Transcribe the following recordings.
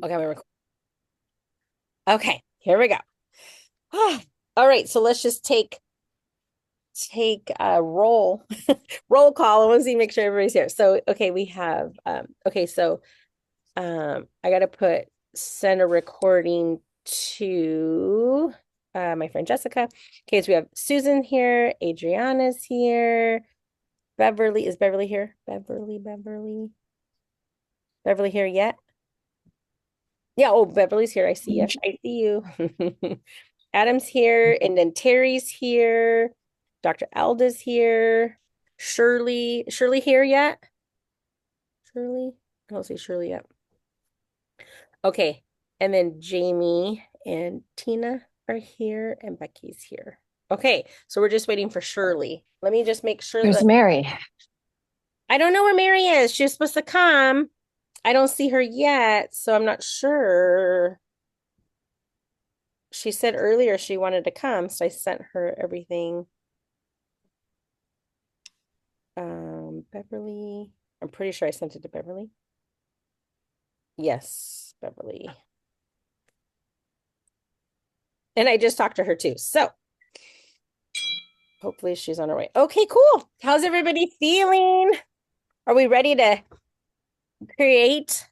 Okay, okay, here we go. All right, so let's just take a roll call. I want to see make sure everybody's here. So okay, we have okay, so I gotta put send a recording to my friend Jessica. Okay, so we have Susan here, Adriana's here, Beverly. Is Beverly here? Beverly here yet? Yeah, oh, Beverly's here. I see you. I see you. Adam's here, and then Terry's here. Dr. Alda's here. Shirley here yet? Shirley? I don't see Shirley yet. Okay, and then Jamie and Tina are here, and Becky's here. Okay, so we're just waiting for Shirley. Let me just make sure Who's that Mary? I don't know where Mary is. She was supposed to come. I don't see her yet, so I'm not sure. She said earlier she wanted to come, so I sent her everything. Beverly. I'm pretty sure I sent it to Beverly. Yes, Beverly. And I just talked to her too. So hopefully she's on her way. Okay, cool. How's everybody feeling? Are we ready to create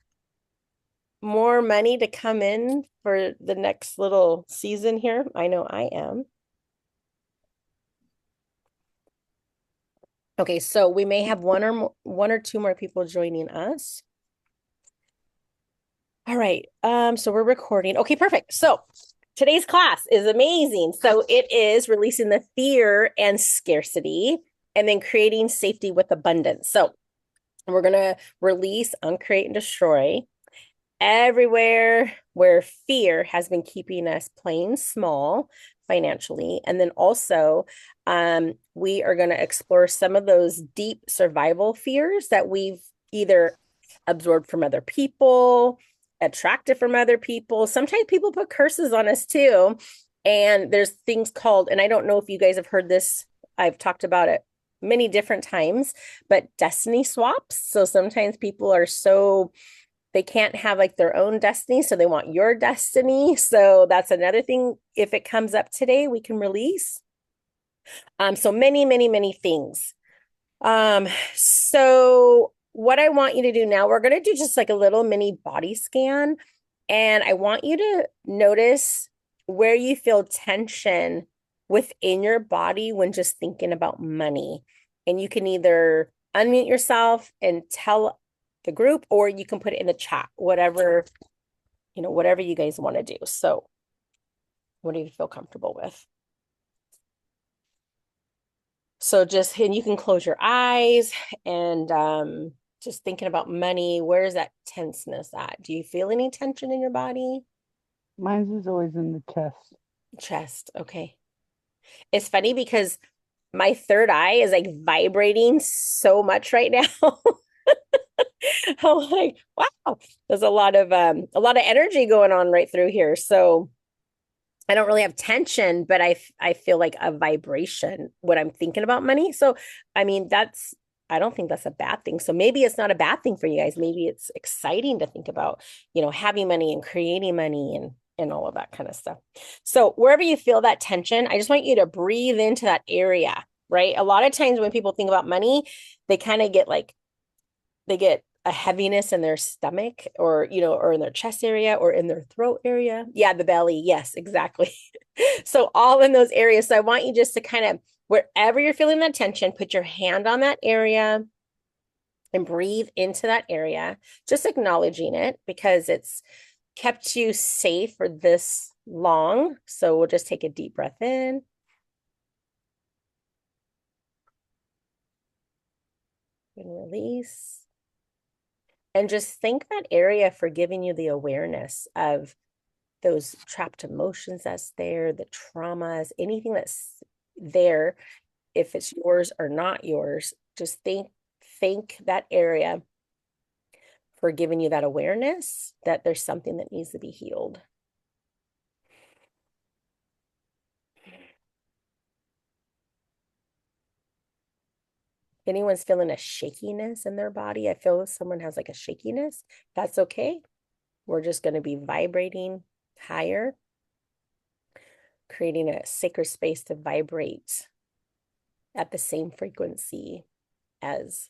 more money to come in for the next little season here? I know I am. Okay, so we may have one or two more people joining us. All right. So we're recording. Okay, perfect. So today's class is amazing. So it is releasing the fear and scarcity and then creating safety with abundance. So we're gonna release, uncreate, and destroy everywhere where fear has been keeping us playing small financially. And then also, we are going to explore some of those deep survival fears that we've either absorbed from other people, attracted from other people. Sometimes people put curses on us too. And there's things called, and I don't know if you guys have heard this, I've talked about it many different times, but destiny swaps. So sometimes people are so they can't have like their own destiny, so they want your destiny. So that's another thing. If it comes up today, we can release. So many things. So what I want you to do now, we're gonna do just like a little mini body scan, and I want you to notice where you feel tension within your body when just thinking about money. And you can either unmute yourself and tell the group, or you can put it in the chat, whatever you guys want to do. So, what do you feel comfortable with? So just and you can close your eyes and just thinking about money. Where's that tenseness at? Do you feel any tension in your body? Mine's is always in the chest. Chest. Okay. It's funny because my third eye is like vibrating so much right now. I'm like, wow, there's a lot of energy going on right through here. So I don't really have tension, but I feel like a vibration when I'm thinking about money. So I mean I don't think that's a bad thing. So maybe it's not a bad thing for you guys. Maybe it's exciting to think about, having money and creating money and all of that kind of stuff. So wherever you feel that tension, I just want you to breathe into that area, right? A lot of times when people think about money, they kind of get like they get a heaviness in their stomach or in their chest area or in their throat area. Yeah, the belly. Yes, exactly. So all in those areas. So I want you just to kind of, wherever you're feeling that tension, put your hand on that area and breathe into that area, just acknowledging it because it's kept you safe for this long. So we'll just take a deep breath in and release. And just thank that area for giving you the awareness of those trapped emotions that's there, the traumas, anything that's there, if it's yours or not yours, just think that area for giving you that awareness that there's something that needs to be healed. If anyone's feeling a shakiness in their body, I feel someone has like a shakiness, that's okay. We're just going to be vibrating higher, creating a sacred space to vibrate at the same frequency as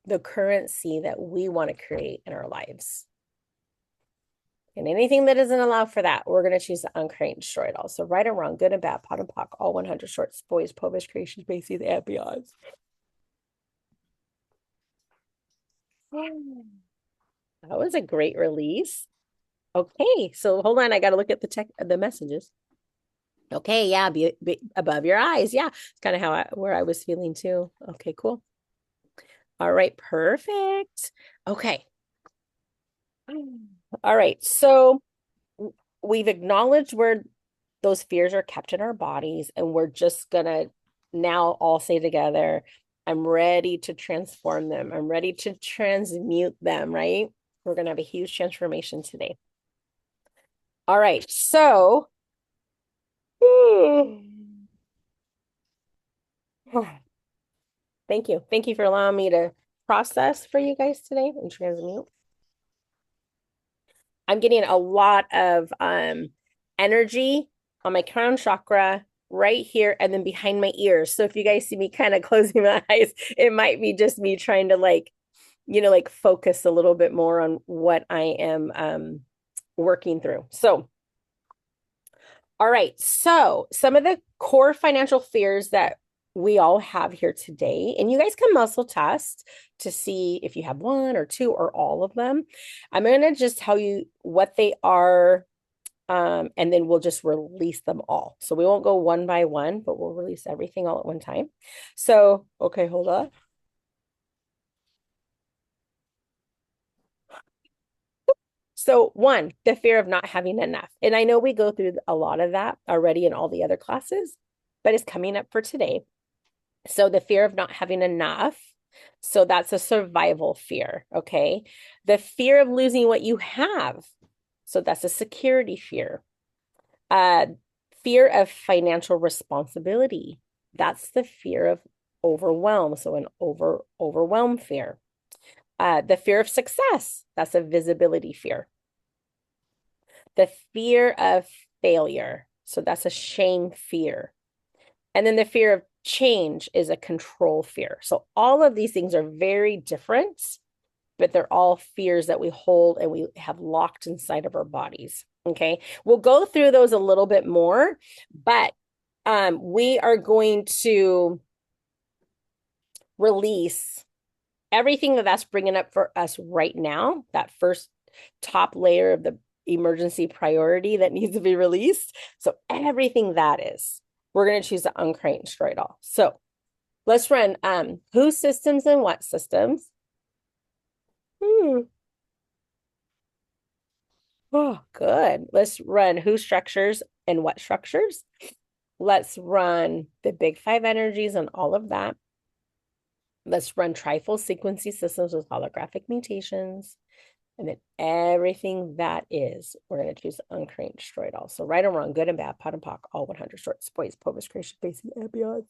the currency that we want to create in our lives. And anything that doesn't allow for that, we're going to choose to uncreate and destroy it all. So right and wrong, good and bad, pot and pock, all 100 shorts, boys, published, creations, bases, and beyond. That was a great release. Okay, so hold on, I got to look at the messages. Okay, yeah, be above your eyes. Yeah, it's kind of where I was feeling too. Okay, cool. All right, perfect. Okay. All right, so we've acknowledged where those fears are kept in our bodies, and we're just gonna now all say together, I'm ready to transform them. I'm ready to transmute them, right? We're gonna have a huge transformation today. All right, so thank you. Thank you for allowing me to process for you guys today and transmute. I'm getting a lot of energy on my crown chakra right here and then behind my ears. So if you guys see me kind of closing my eyes, it might be just me trying to like focus a little bit more on what I am working through. So all right. So some of the core financial fears that we all have here today, and you guys can muscle test to see if you have one or two or all of them. I'm going to just tell you what they are, and then we'll just release them all. So we won't go one by one, but we'll release everything all at one time. So, okay, hold on. So one, the fear of not having enough. And I know we go through a lot of that already in all the other classes, but it's coming up for today. So the fear of not having enough. So that's a survival fear. Okay. The fear of losing what you have. So that's a security fear. Uh, Fear of financial responsibility. That's the fear of overwhelm. So an overwhelm fear. The fear of success. That's a visibility fear. The fear of failure. So that's a shame fear. And then the fear of change is a control fear. So all of these things are very different, but they're all fears that we hold and we have locked inside of our bodies. Okay. We'll go through those a little bit more, but we are going to release everything that's bringing up for us right now, that first top layer of the emergency priority that needs to be released. So everything that is, we're going to choose to uncreate and destroy it all. So let's run whose systems and what systems. Oh, good. Let's run who structures and what structures. Let's run the big five energies and all of that. Let's run trifold sequencing systems with holographic mutations. And then everything that is, we're going to choose to uncreate and destroy it all. So right or wrong, good and bad, pot and pock, all 100 short, spoils, povus, creation, basic, and beyond.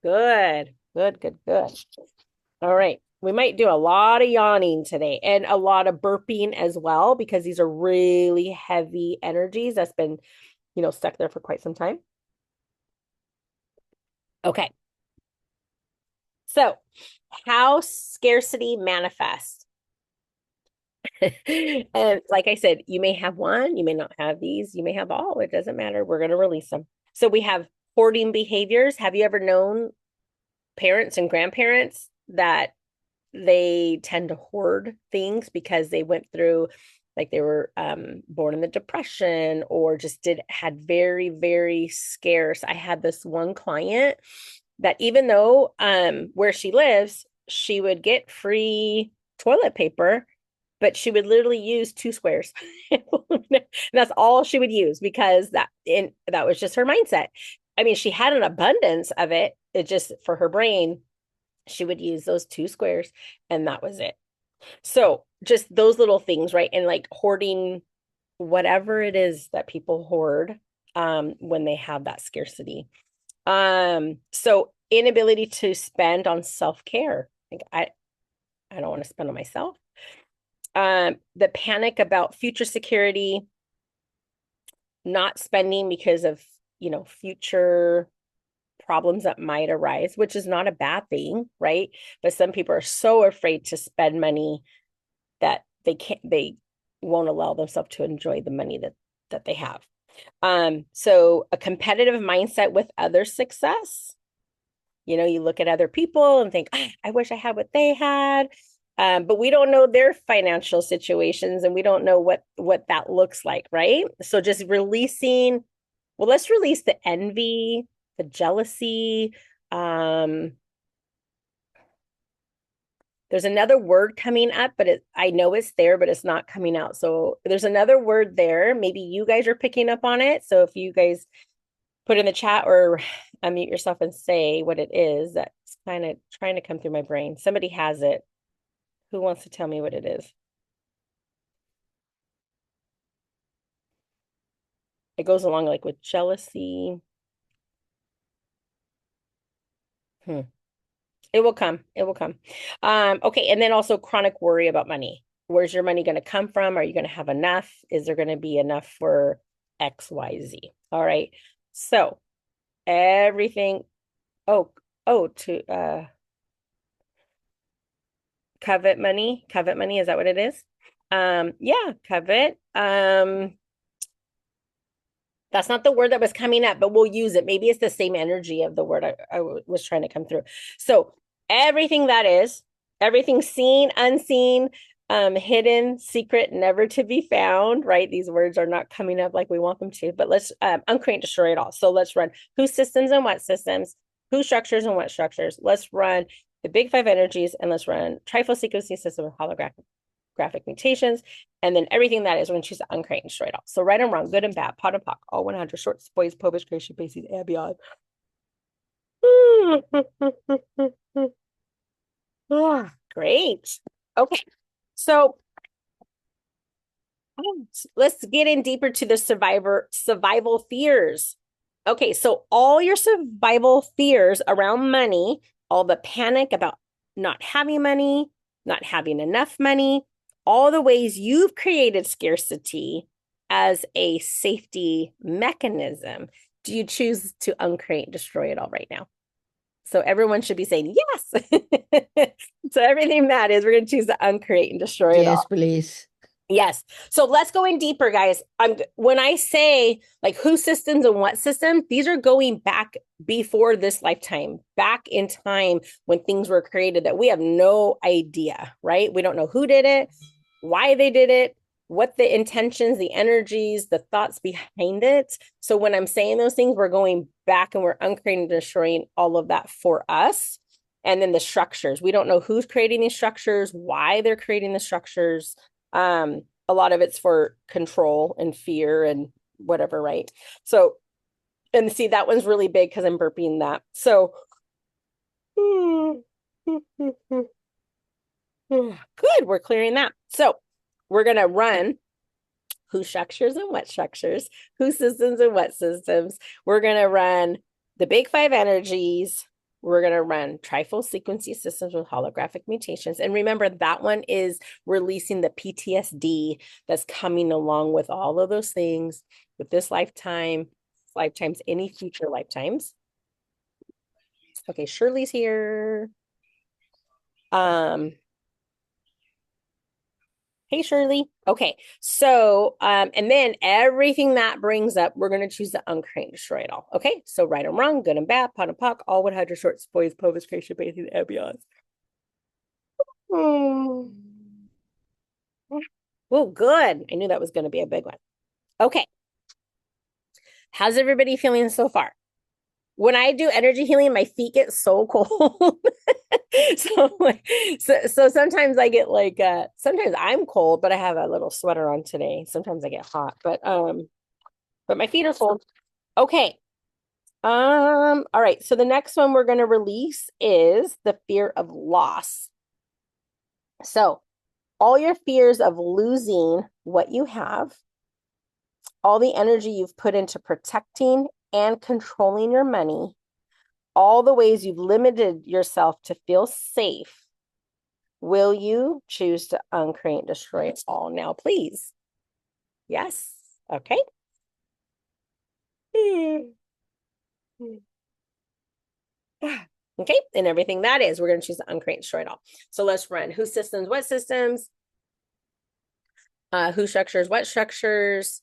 Good, good, good, good. All right. We might do a lot of yawning today and a lot of burping as well, because these are really heavy energies that's been, stuck there for quite some time. Okay. So, how scarcity manifests. And like I said, you may have one, you may not have these, you may have all. It doesn't matter. We're going to release them. So, we have hoarding behaviors. Have you ever known parents and grandparents that they tend to hoard things because they went through, like, they were born in the Depression or just had very, very scarce. I had this one client that even though where she lives, she would get free toilet paper, but she would literally use 2 squares. That's all she would use, because that was just her mindset. I mean, she had an abundance of it. It just, for her brain, she would use those 2 squares and that was it. So just those little things, right? And like hoarding whatever it is that people hoard when they have that scarcity. So inability to spend on self-care. Like want to spend on myself. The panic about future security, not spending because of, future problems that might arise, which is not a bad thing, right? But some people are so afraid to spend money that they won't allow themselves to enjoy the money that they have. So a competitive mindset with other success. You look at other people and think, I wish I had what they had. But we don't know their financial situations and we don't know what that looks like, right? So just releasing, well, let's release the envy, the jealousy. There's another word coming up, but I know it's there, but it's not coming out. So there's another word there. Maybe you guys are picking up on it. So if you guys put in the chat or unmute yourself and say what it is, that's kind of trying to come through my brain. Somebody has it. Who wants to tell me what it is? It goes along like with jealousy. Hmm. It will come. It will come. Okay. And then also chronic worry about money. Where's your money going to come from? Are you going to have enough? Is there going to be enough for XYZ? All right. So everything. Oh, to covet money. Covet money. Is that what it is? Yeah, covet. That's not the word that was coming up, but we'll use it. Maybe it's the same energy of the word I was trying to come through. So everything that is, everything seen, unseen, hidden, secret, never to be found, right? These words are not coming up like we want them to, but let's uncreate and destroy it all. So let's run whose systems and what systems, whose structures and what structures. Let's run the big five energies and let's run trifle sequencing system with holographic mutations. And then everything that is, we're going to choose to uncreate and destroy it all. So right and wrong, good and bad, pot and pock, all 100, shorts, boys, publish, creation, bases, and beyond. Great. Okay. So let's get in deeper to the survival fears. Okay, so all your survival fears around money, all the panic about not having money, not having enough money, all the ways you've created scarcity as a safety mechanism. Do you choose to uncreate and destroy it all right now? So everyone should be saying yes. So everything that is, we're going to choose to uncreate and destroy it Yes, all. please. Yes. So let's go in deeper, guys. When I say like who systems and what systems, these are going back before this lifetime, back in time when things were created that we have no idea, right? We don't know who did it, why they did it, what the intentions, the energies, the thoughts behind it. So when I'm saying those things, we're going back and we're uncreating and destroying all of that for us. And then the structures. We don't know who's creating these structures, why they're creating the structures. A lot of it's for control and fear and whatever, right? So, and see, that one's really big because I'm burping that. So, good, we're clearing that. So, we're going to run who structures and what structures, who systems and what systems. We're going to run the big five energies. We're going to run trifold sequencing systems with holographic mutations. And remember, that one is releasing the PTSD that's coming along with all of those things with this lifetime, lifetimes, any future lifetimes. Okay, Shirley's here. Hey, Shirley. Okay, so, and then everything that brings up, we're going to choose to uncreate and destroy it all. Okay, so right and wrong, good and bad, pot and pock, all 100 shorts, boys, pelvis, creation, bathing, and beyond. Oh, good. I knew that was going to be a big one. Okay. How's everybody feeling so far? When I do energy healing, my feet get so cold. so sometimes I get like sometimes I'm cold, but I have a little sweater on today. Sometimes I get hot, but my feet are cold. Okay. All right. So the next one we're going to release is the fear of loss. So all your fears of losing what you have, all the energy you've put into protecting and controlling your money, all the ways you've limited yourself to feel safe, Will you choose to uncreate, destroy it all now, please? Yes. Okay. Okay, and everything that is, we're going to choose to uncreate, destroy it all. So let's run whose systems, what systems, who structures, what structures,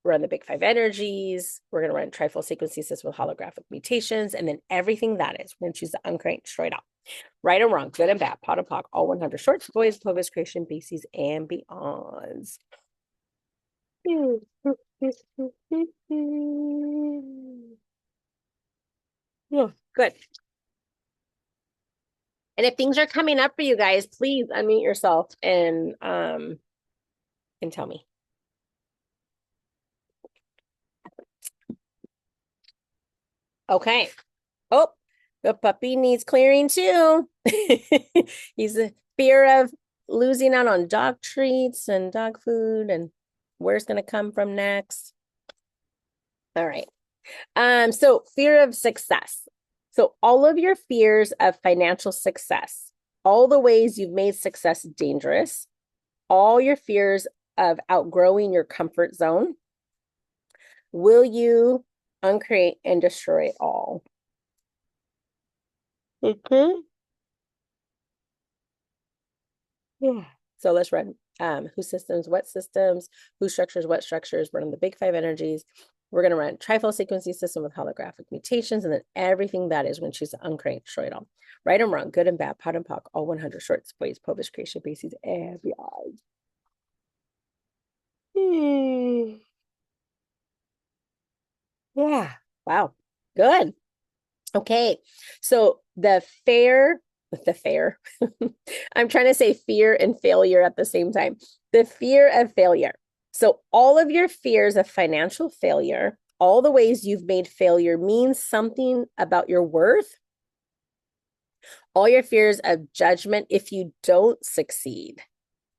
run the big five energies. We're going to run trifold sequencing system with holographic mutations, and then everything that is, we're going to choose to uncreate, destroy it all. Right or wrong, good and bad, pot and pock, all 100 shorts, boys, pelvis, creation, bases, and beyonds. Yeah, good. And if things are coming up for you guys, please unmute yourself and tell me. Okay. Oh, the puppy needs clearing too. He's a fear of losing out on dog treats and dog food and where's going to come from next. All right. So fear of success. So all of your fears of financial success, all the ways you've made success dangerous, all your fears of outgrowing your comfort zone, will you uncreate and destroy it all? Okay. Yeah. So let's run who systems, what systems, who structures, what structures, run the big five energies. We're going to run trifold sequencing system with holographic mutations, and then everything that is when choose to uncreate, destroy it all. Right and wrong, good and bad, pot and pock, all 100 shorts, boys, pelvis, creation, bases, and beyond. Yeah. Wow. Good. Okay. So the fair, I'm trying to say fear and failure at the same time. The fear of failure. So all of your fears of financial failure, all the ways you've made failure means something about your worth, all your fears of judgment if you don't succeed,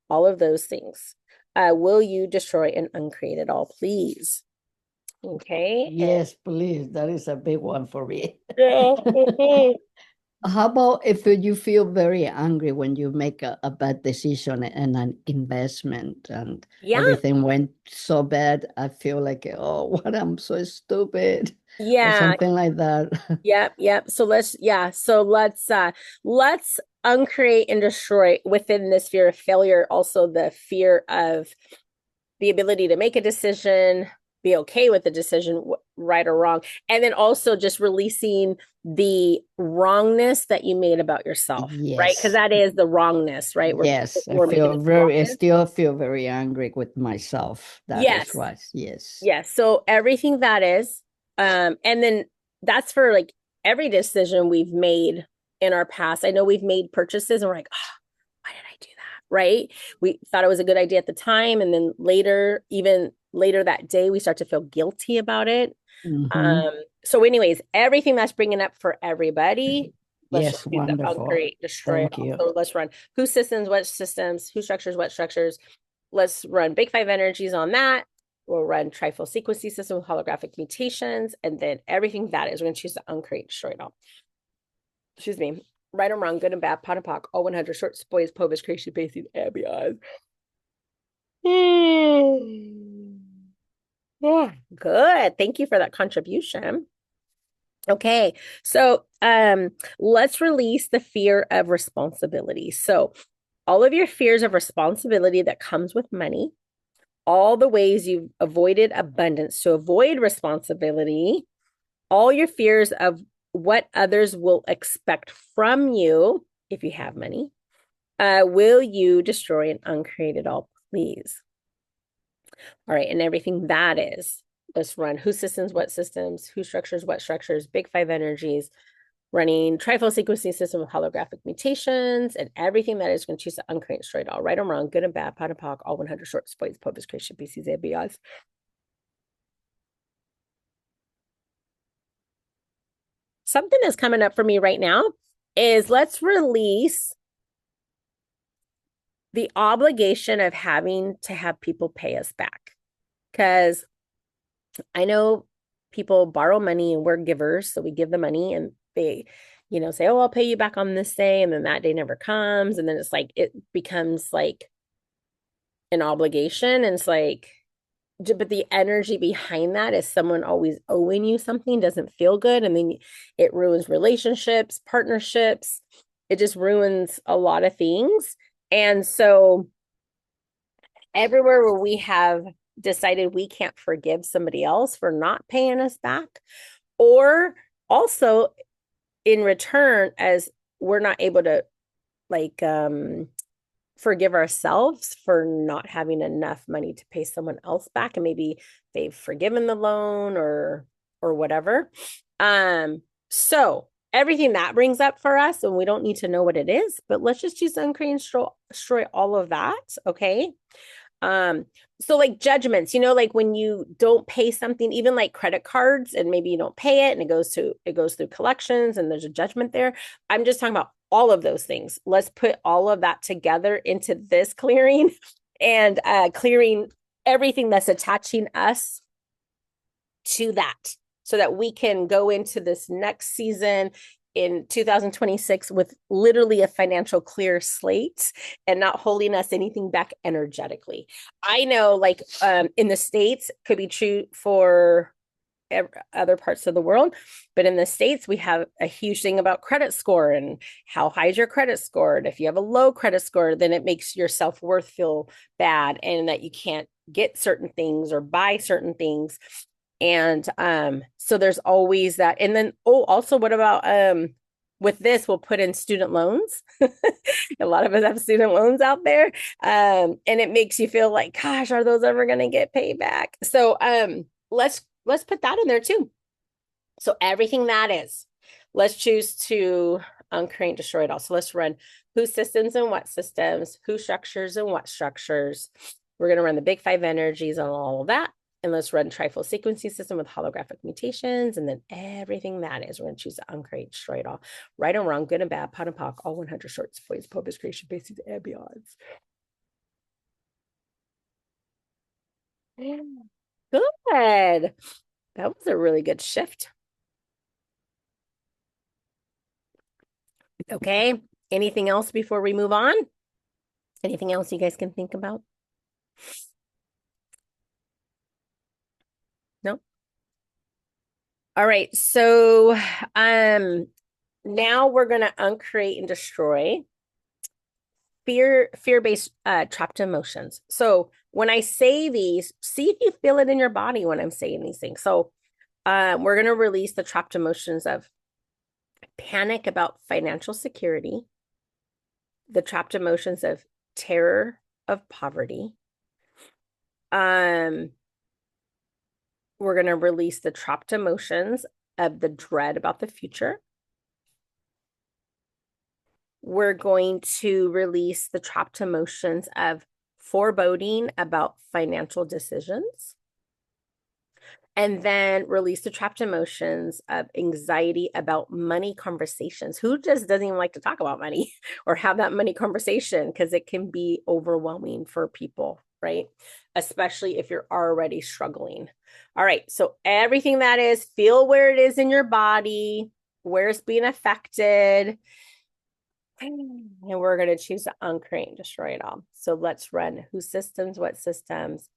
all of those things. Will you destroy and uncreate it all, please? Okay. Yes, please. That is a big one for me. Yeah. How about if you feel very angry when you make a bad decision and an investment and Yeah. everything went so bad? I feel like, oh, what, I'm so stupid, or Yeah. something like that. Yep. So let's uncreate and destroy within this fear of failure, also the fear of the ability to make a decision, be okay with the decision, right or wrong, and then also just releasing the wrongness that you made about yourself, right? Because Yes. that is the wrongness, right? Yes. We're making this I wrongness. still feel very angry with myself. That is Yes. why. Yes. Yes. So everything that is, and then that's for like every decision we've made in our past. I know we've made purchases and we're like, oh, why did I do that? Right? We thought it was a good idea at the time. And then later, even later that day, we start to feel guilty about it. Mm-hmm. Um, so anyways, everything that's bringing up for everybody, let's just Yes. do the Wonderful. uncreate, destroy it Thank all. you. So let's run who systems, what systems, who structures, what structures. Let's run big five energies on that. We'll run trifold sequencing system with holographic mutations, and then everything that is, we're going to choose to uncreate, destroy it all. Excuse me. Right or wrong, good and bad, pot and pock, all 100 shorts, boys, pelvis, creation, bases, and beyond. Yeah, good. Thank you for that contribution. Okay, so let's release the fear of responsibility. So all of your fears of responsibility that comes with money, all the ways you've avoided abundance to avoid responsibility, all your fears of what others will expect from you if you have money, will you destroy and uncreate it all, please? All right, and everything that is, let's run who systems, what systems, who structures, what structures, big five energies, running trifold sequencing system with holographic mutations, and everything that is going to choose to uncreate, destroy it all, right or wrong, good and bad, pot and pock, all 100 short spoils, pelvis, creation, species, and beyond. Something that's coming up for me right now is let's release the obligation of having to have people pay us back. Because I know people borrow money and we're givers, so we give the money and they say, oh, I'll pay you back on this day, and then that day never comes, and then it's like it becomes like an obligation, and it's like, but the energy behind that is someone always owing you something doesn't feel good, and then it ruins relationships, partnerships. It just ruins a lot of things. And so everywhere where we have decided we can't forgive somebody else for not paying us back, or also in return, as we're not able to like forgive ourselves for not having enough money to pay someone else back, and maybe they've forgiven the loan or whatever. So everything that brings up for us, and we don't need to know what it is, but let's just choose to uncreate and destroy all of that. Okay. Um, so like judgments, like when you don't pay something, even like credit cards, and maybe you don't pay it and it goes through collections and there's a judgment there. I'm just talking about all of those things. Let's put all of that together into this clearing and clearing everything that's attaching us to that so that we can go into this next season in 2026 with literally a financial clear slate and not holding us anything back energetically. I know like in the States could be true for other parts of the world, but in the States we have a huge thing about credit score and how high is your credit score. And if you have a low credit score, then it makes your self-worth feel bad and that you can't get certain things or buy certain things. And so there's always that. And then also what about with this, we'll put in student loans. A lot of us have student loans out there. And it makes you feel like, gosh, are those ever gonna get paid back? So let's put that in there too. So everything that is, let's choose to uncreate, destroy it all. So let's run who systems and what systems, who structures and what structures. We're going to run the big five energies on all of that. And let's run trifold sequencing system with holographic mutations. And then everything that is, we're going to choose to uncreate, destroy it all. Right and wrong, good and bad, pot and pock, all 100 shorts, voids, published creation, bases, and beyonds. Good. That was a really good shift. Okay. Anything else before we move on? Anything else you guys can think about? No? All right. So now we're going to uncreate and destroy fear-based trapped emotions. So when I say these, see if you feel it in your body when I'm saying these things. So we're going to release the trapped emotions of panic about financial security, the trapped emotions of terror of poverty. We're going to release the trapped emotions of the dread about the future. We're going to release the trapped emotions of foreboding about financial decisions. And then release the trapped emotions of anxiety about money conversations. Who just doesn't even like to talk about money or have that money conversation? Because it can be overwhelming for people, right? Especially if you're already struggling. All right. So everything that is, feel where it is in your body, where it's being affected. And we're going to choose to uncreate and destroy it all. So let's run who systems, what systems,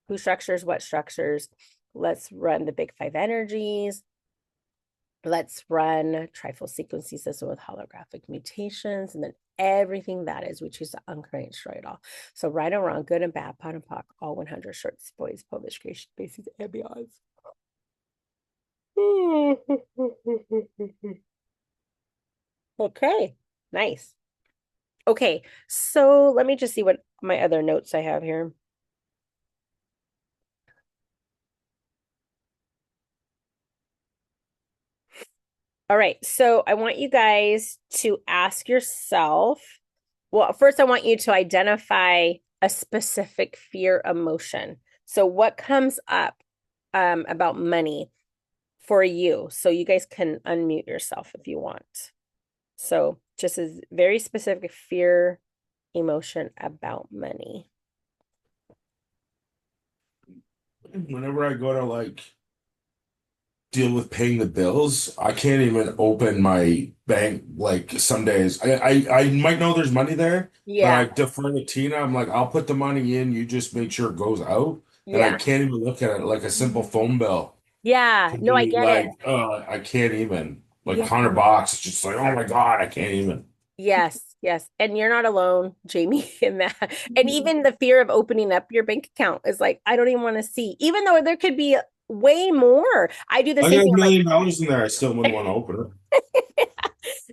who structures, what structures. Let's run the big five energies. Let's run trifold sequencing system with holographic mutations. And then everything that is, we choose to uncreate and destroy it all. So right and wrong, good and bad, pot and pock, all 100 shorts, boys, published creation, bases, and beyonds. Okay, nice. Okay, so let me just see what my other notes I have here. All right, so I want you guys to ask yourself, well, first I want you to identify a specific fear emotion. So what comes up about money for you? So you guys can unmute yourself if you want. So just a very specific fear emotion about money. Whenever I go to like deal with paying the bills. I can't even open my bank like some days. I might know there's money there, but Yeah. I defer to Tina. I'm like, I'll put the money in, you just make sure it goes out. And I Yeah. can't even look at it like a simple phone bill. Yeah. To No, I me, get it. like, I can't even. Like Yeah. $100, it's just like, oh my God, I can't even. Yes, yes. And you're not alone, Jamie, in that. And even the fear of opening up your bank account is like, I don't even want to see, even though there could be way more. I do the I same got thing. $1 million in there. I still wouldn't want to open I'm like,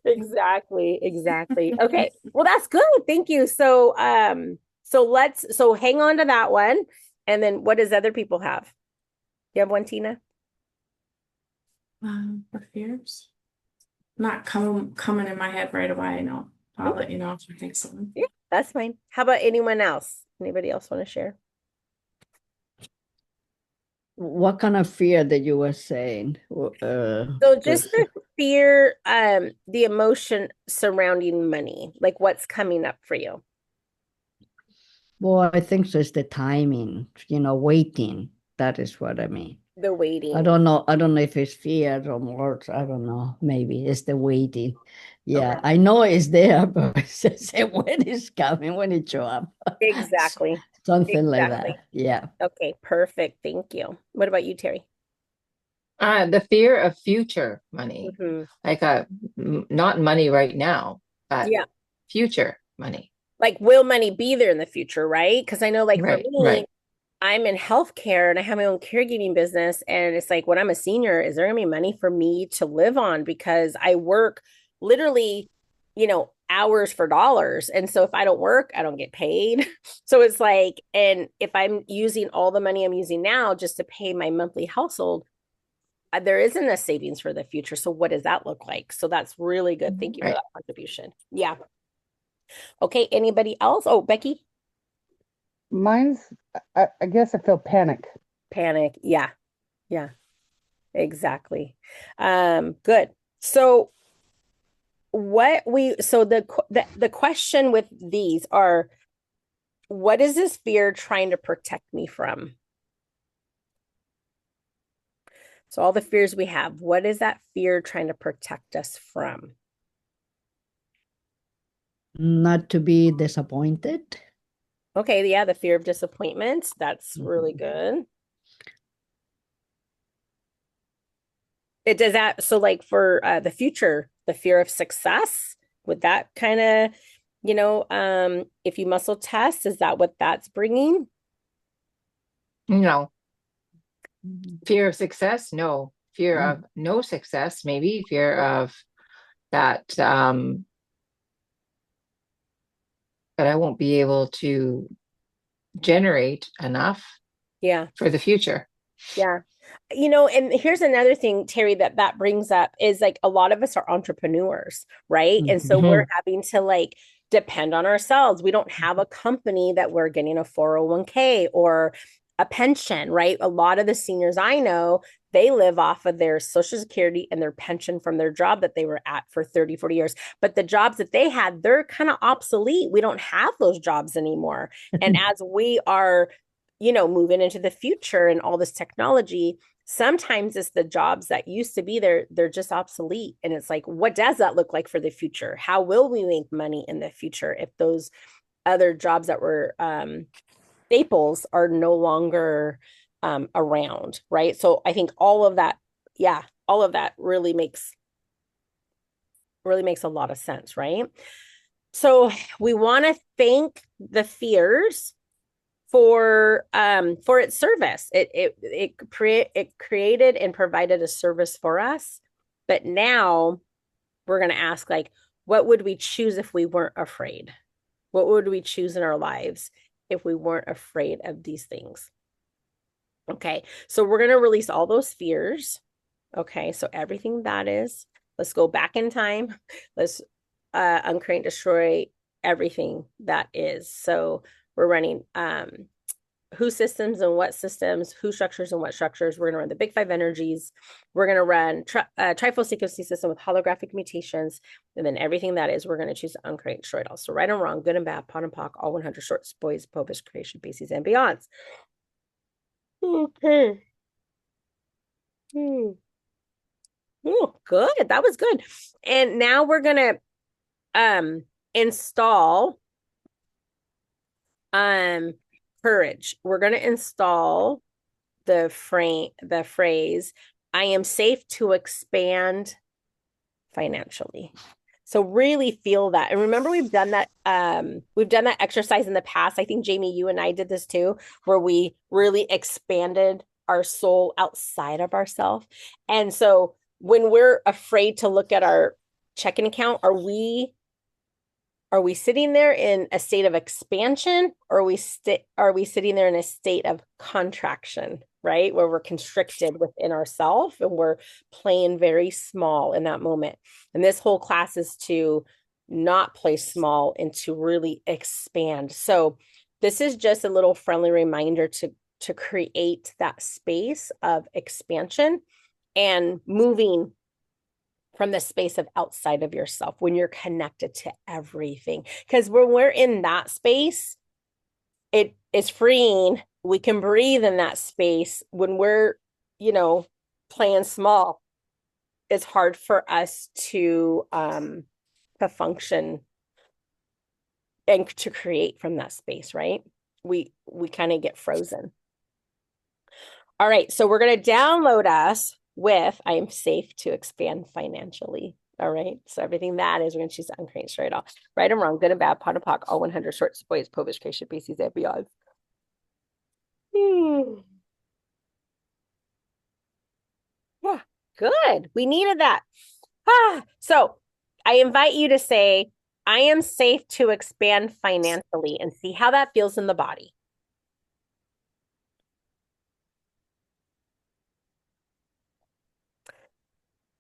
exactly, exactly. Okay. Well, that's good. Thank you. So hang on to that one. And then what does other people have? You have one, Tina? For fears? Not coming in my head right away. No, I'll let you know if I think so. Yeah, that's fine. How about anyone else? Anybody else want to share? What kind of fear that you were saying? So just Just the fear, the emotion surrounding money, like what's coming up for you, well, I think so. It's the timing, waiting. That is what I mean. the I waiting. don't know. I don't know if it's fear or more. I don't know. Maybe it's the waiting. Okay. Yeah, I know it's there, but it's just when it's coming, when it show up. Exactly. Something like Exactly. that. Yeah. Okay, perfect. Thank you. What about you, Terry? The fear of future money, Hmm. like not money right now, but Yeah. future money. Like, will money be there in the future, right? Because I know, like, for Right, me, right. I'm in healthcare and I have my own caregiving business. And it's like, when I'm a senior, is there going to be money for me to live on? Because I work literally, hours for dollars. And so if I don't work, I don't get paid. So it's like, and if I'm using all the money I'm using now just to pay my monthly household, there isn't a savings for the future. So what does that look like? So that's really good. Thank you for Right. that contribution. Yeah. Okay. Anybody else? Oh, Becky, Mine's, I guess I feel panic. panic. Yeah. Yeah. Exactly. Good. So the question with these are, what is this fear trying to protect me from? So all the fears we have, what is that fear trying to protect us from? Not to be disappointed. Okay, yeah, the fear of disappointment. That's really Mhm. good. It does that. So like for the future, the fear of success, would that kind of, if you muscle test, is that what that's bringing? No, Mhm. fear of success, no. Fear Mm. of no success, maybe. Fear of that that I won't be able to generate enough Yeah. for the future. Yeah. And here's another thing, Terry, that brings up is like a lot of us are entrepreneurs, right? And so Mhm. we're Hmm. having to like depend on ourselves. We don't have a company that we're getting a 401k or a pension, right? A lot of the seniors I know, they live off of their social security and their pension from their job that they were at for 30, 40 years. But the jobs that they had, they're kind of obsolete. We don't have those jobs anymore. And as we are moving into the future and all this technology, sometimes it's the jobs that used to be there, they're just obsolete. And it's like, what does that look like for the future? How will we make money in the future if those other jobs that were staples are no longer around, right? So I think all of that, yeah, all of that really makes a lot of sense, right? So we want to thank the fears for its service. It created and provided a service for us. But now we're going to ask, like, what would we choose if we weren't afraid? What would we choose in our lives if we weren't afraid of these things? Okay, so we're going to release all those fears. Okay, so everything that is, let's go back in time. Let's uncreate, destroy everything that is. So we're running who systems and what systems, who structures and what structures. We're going to run the big five energies. We're going to run trifold sequencing system with holographic mutations. And then everything that is, we're going to choose to uncreate, destroy it all. So right and wrong, good and bad, pot and pock, all 100 shorts, boys, pubis, creation, bases, and beyonds. Okay. Hmm. Oh, good. That was good. And now we're gonna install courage. We're gonna install the phrase, I am safe to expand financially. So really feel that. And remember, we've done that exercise in the past. I think Jamie, you and I did this too, where we really expanded our soul outside of ourselves. And so when we're afraid to look at our checking account, are we sitting there in a state of expansion, or are we sitting there in a state of contraction, right? Where we're constricted within ourselves and we're playing very small in that moment. And this whole class is to not play small and to really expand. So this is just a little friendly reminder to create that space of expansion and moving from the space of outside of yourself when you're connected to everything. Because when we're in that space, it is freeing. We can breathe in that space. When we're, playing small, it's hard for us to function and to create from that space, right? We kind of get frozen. All right, so we're going to download us with I am safe to expand financially. All right, so everything that is, we're going to choose to uncreate straight off. Right and wrong, good and bad, pot and pock, all 100 short spoils, povish, creation, bases, and beyond. Yeah, good. We needed that. So I invite you to say, I am safe to expand financially, and see how that feels in the body.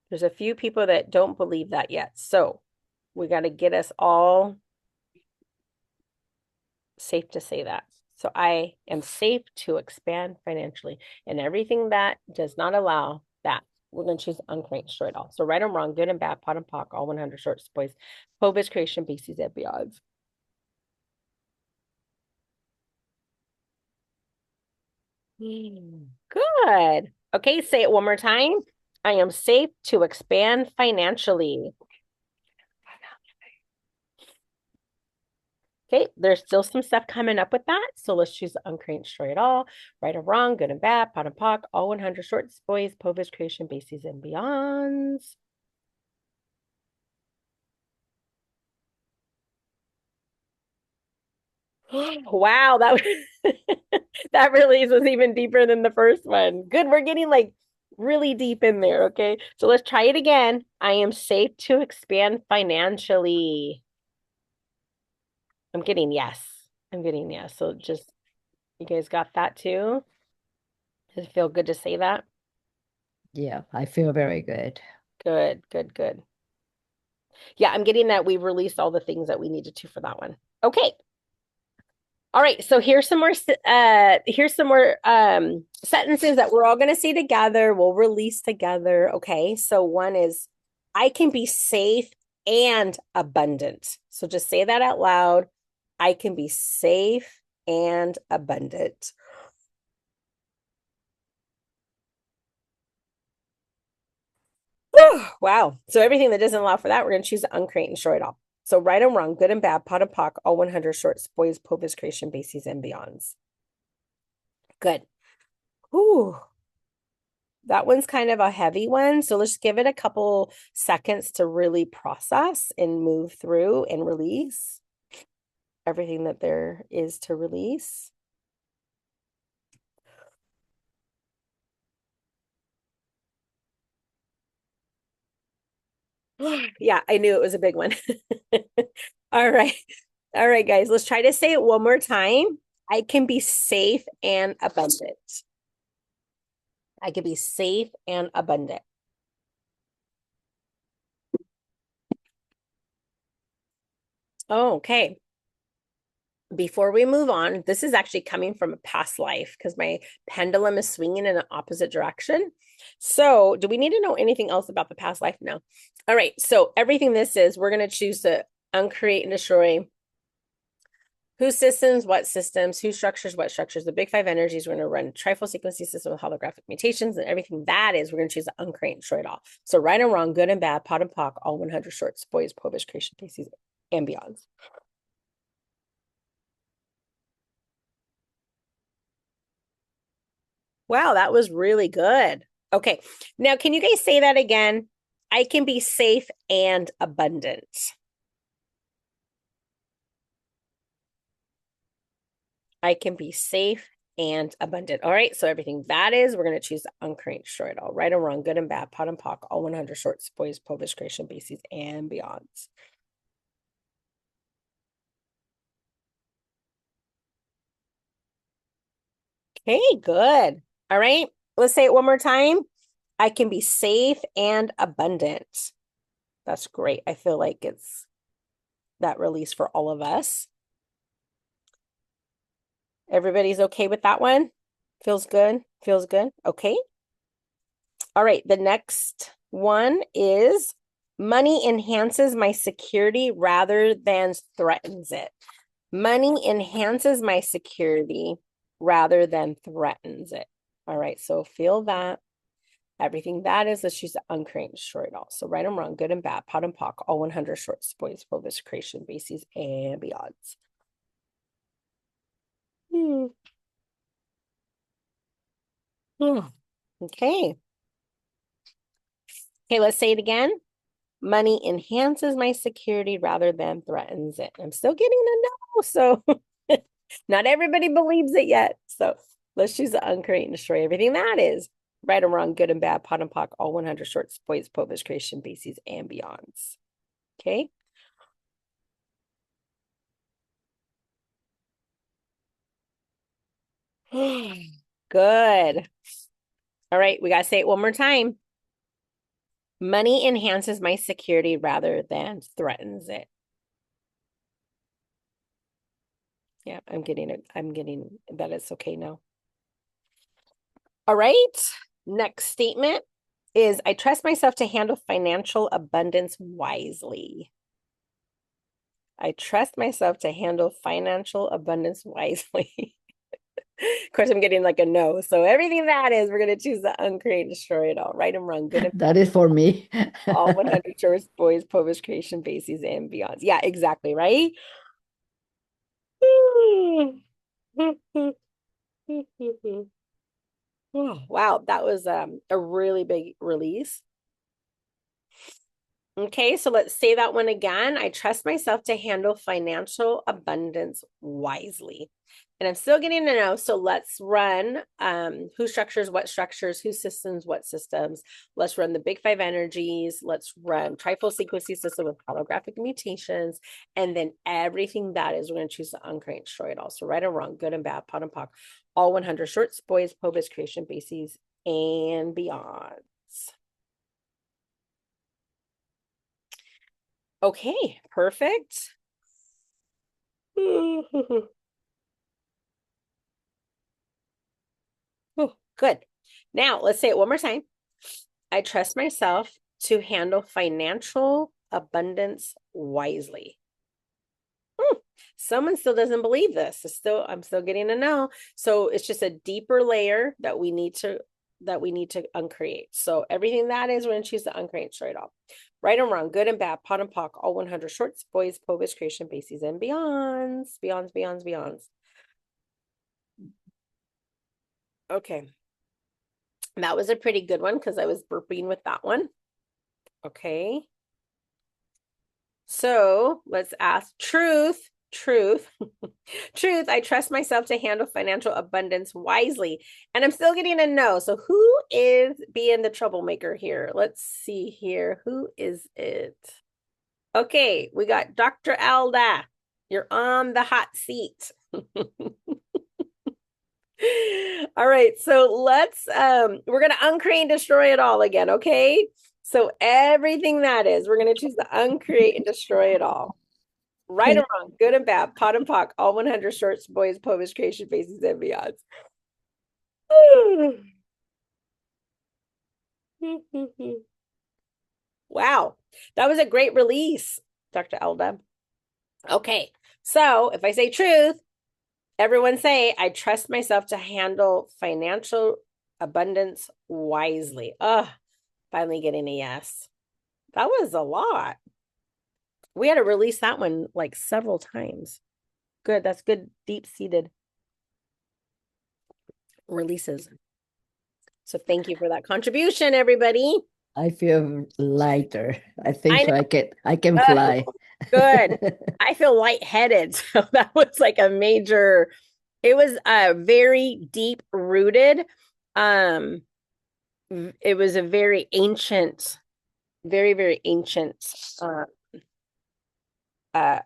There's a few people that don't believe that yet. So we got to get us all safe to say that. So I am safe to expand financially, and everything that does not allow that, we're going to choose uncreate straight off. So right and wrong, good and bad, pot and pock, all 100 short spoils, povis, creation, bases, and beyond. Good. Okay, say it one more time. I am safe to expand financially. Okay, there's still some stuff coming up with that. So let's choose uncreate straight all, right or wrong, good and bad, pot and pock, all 100 short spoils, povis, creation, bases, and beyonds. Wow, that was that release was even deeper than the first one. Good, we're getting like really deep in there, okay? So let's try it again. I am safe to expand financially. I'm getting yes. I'm getting yes. So just, you guys got that too? Does it feel good to say that? Yeah, I feel very good. Good, good, good. Yeah, I'm getting that we've released all the things that we needed to for that one. Okay. All right, so here's some more sentences that we're all going to say together. We'll release together, okay? So one is, I can be safe and abundant. So just say that out loud. I can be safe and abundant. Wow. So everything that doesn't allow for that, we're going to choose to uncreate and show it off. So right and wrong, good and bad, pot and pock, all 100 short spoils, povis, creation, bases, and beyonds. Good. Ooh. That one's kind of a heavy one. So let's give it a couple seconds to really process and move through and release everything that there is to release. Yeah, I knew it was a big one. All right. All right, guys, let's try to say it one more time. I can be safe and abundant. I can be safe and abundant. Oh, okay. Before we move on, this is actually coming from a past life because my pendulum is swinging in an opposite direction. So do we need to know anything else about the past life? No. All right. So everything this is, we're going to choose to uncreate and destroy Whose systems, what systems, who structures, what structures, the big five energies. We're going to run trifle sequencing system with holographic mutations and everything that is, we're going to choose to uncreate and destroy it all. So right and wrong, good and bad, pot and pock, all 100 shorts, boys, prohibition, creation, theses, and beyonds. Wow, that was really good. Okay, now can you guys say that again? I can be safe and abundant. I can be safe and abundant. All right, so everything that is, we're going to choose to uncreate, destroy it all. Right and wrong, good and bad, pot and pock, all 100 shorts, boys, prohibition, creation, bases, and beyonds. Okay, good. All right, let's say it one more time. I can be safe and abundant. That's great. I feel like it's that release for all of us. Everybody's okay with that one? Feels good? Feels good? Okay. All right, the next one is money enhances my security rather than threatens it. Money enhances my security rather than threatens it. All right, so feel that. Everything that is, let's choose to uncreate and destroy it all. So right and wrong, good and bad, pot and pock, all 100 shorts, boys, prohibition, creation, bases, and beyonds. Okay. Okay, let's say it again. Money enhances my security rather than threatens it. I'm still getting a no, so not everybody believes it yet. So let's choose to uncreate and destroy everything that is. Right and wrong, good and bad, pot and pock, all 100 shorts, boys, prohibition, creation, bases, and beyonds. Okay. Good. All right, we got to say it one more time. Money enhances my security rather than threatens it. Yeah, I'm getting it. I'm getting that it's okay now. All right. Next statement is I trust myself to handle financial abundance wisely. I trust myself to handle financial abundance wisely. Of course, I'm getting like a no. So everything that is, we're going to choose the uncreate, destroy it all. Right and wrong, good and That is for me. all 100 shorts, boys, prohibition, creation, bases, and beyonds. Yeah, exactly, right? Wow, that was a really big release. Okay, so let's say that one again. I trust myself to handle financial abundance wisely. And I'm still getting to know. So let's run who structures, who systems, what systems. Let's run the big five energies. Let's run trifold sequencing system with holographic mutations. And then everything that is, we're going to choose to uncreate and destroy it all. So right or wrong, good and bad, pot and pock, all 100 shorts, boys, prohibition, creation, bases, and beyonds. Okay, perfect. Oh, good. Now, let's say it one more time. I trust myself to handle financial abundance wisely. Someone still doesn't believe this. I'm still getting to know. So it's just a deeper layer that we need to uncreate. So everything that is, we're going to choose to uncreate straight off. Right and wrong, good and bad, pot and pock, all 100 shorts, boys, prohibition, creation, bases, and beyonds. Beyonds. Okay. That was a pretty good one because I was burping with that one. Okay. So let's ask truth. Truth. I trust myself to handle financial abundance wisely. And I'm still getting a no. So who is being the troublemaker here? Let's see here. Who is it? Okay, we got Dr. Alda. You're on the hot seat. All right, so let's we're gonna uncreate and destroy it all again, okay? So everything that is, we're gonna choose to uncreate and destroy it all. Right or wrong, good and bad, pot and pock, all 100 shorts, boys, prohibition, creation, bases, and beyonds. Wow, that was a great release, Dr. Elda. Okay, So if I say truth, everyone say, I trust myself to handle financial abundance wisely. Oh, finally getting a yes. That was a lot. We had to release that one like several times. Good. That's good, deep-seated releases. So thank you for that contribution, everybody. I feel lighter. I think I so. know. I can Oh, fly. good. I feel lightheaded. So that was like a major, it was very deep rooted. Um, it was a very ancient, very, very ancient uh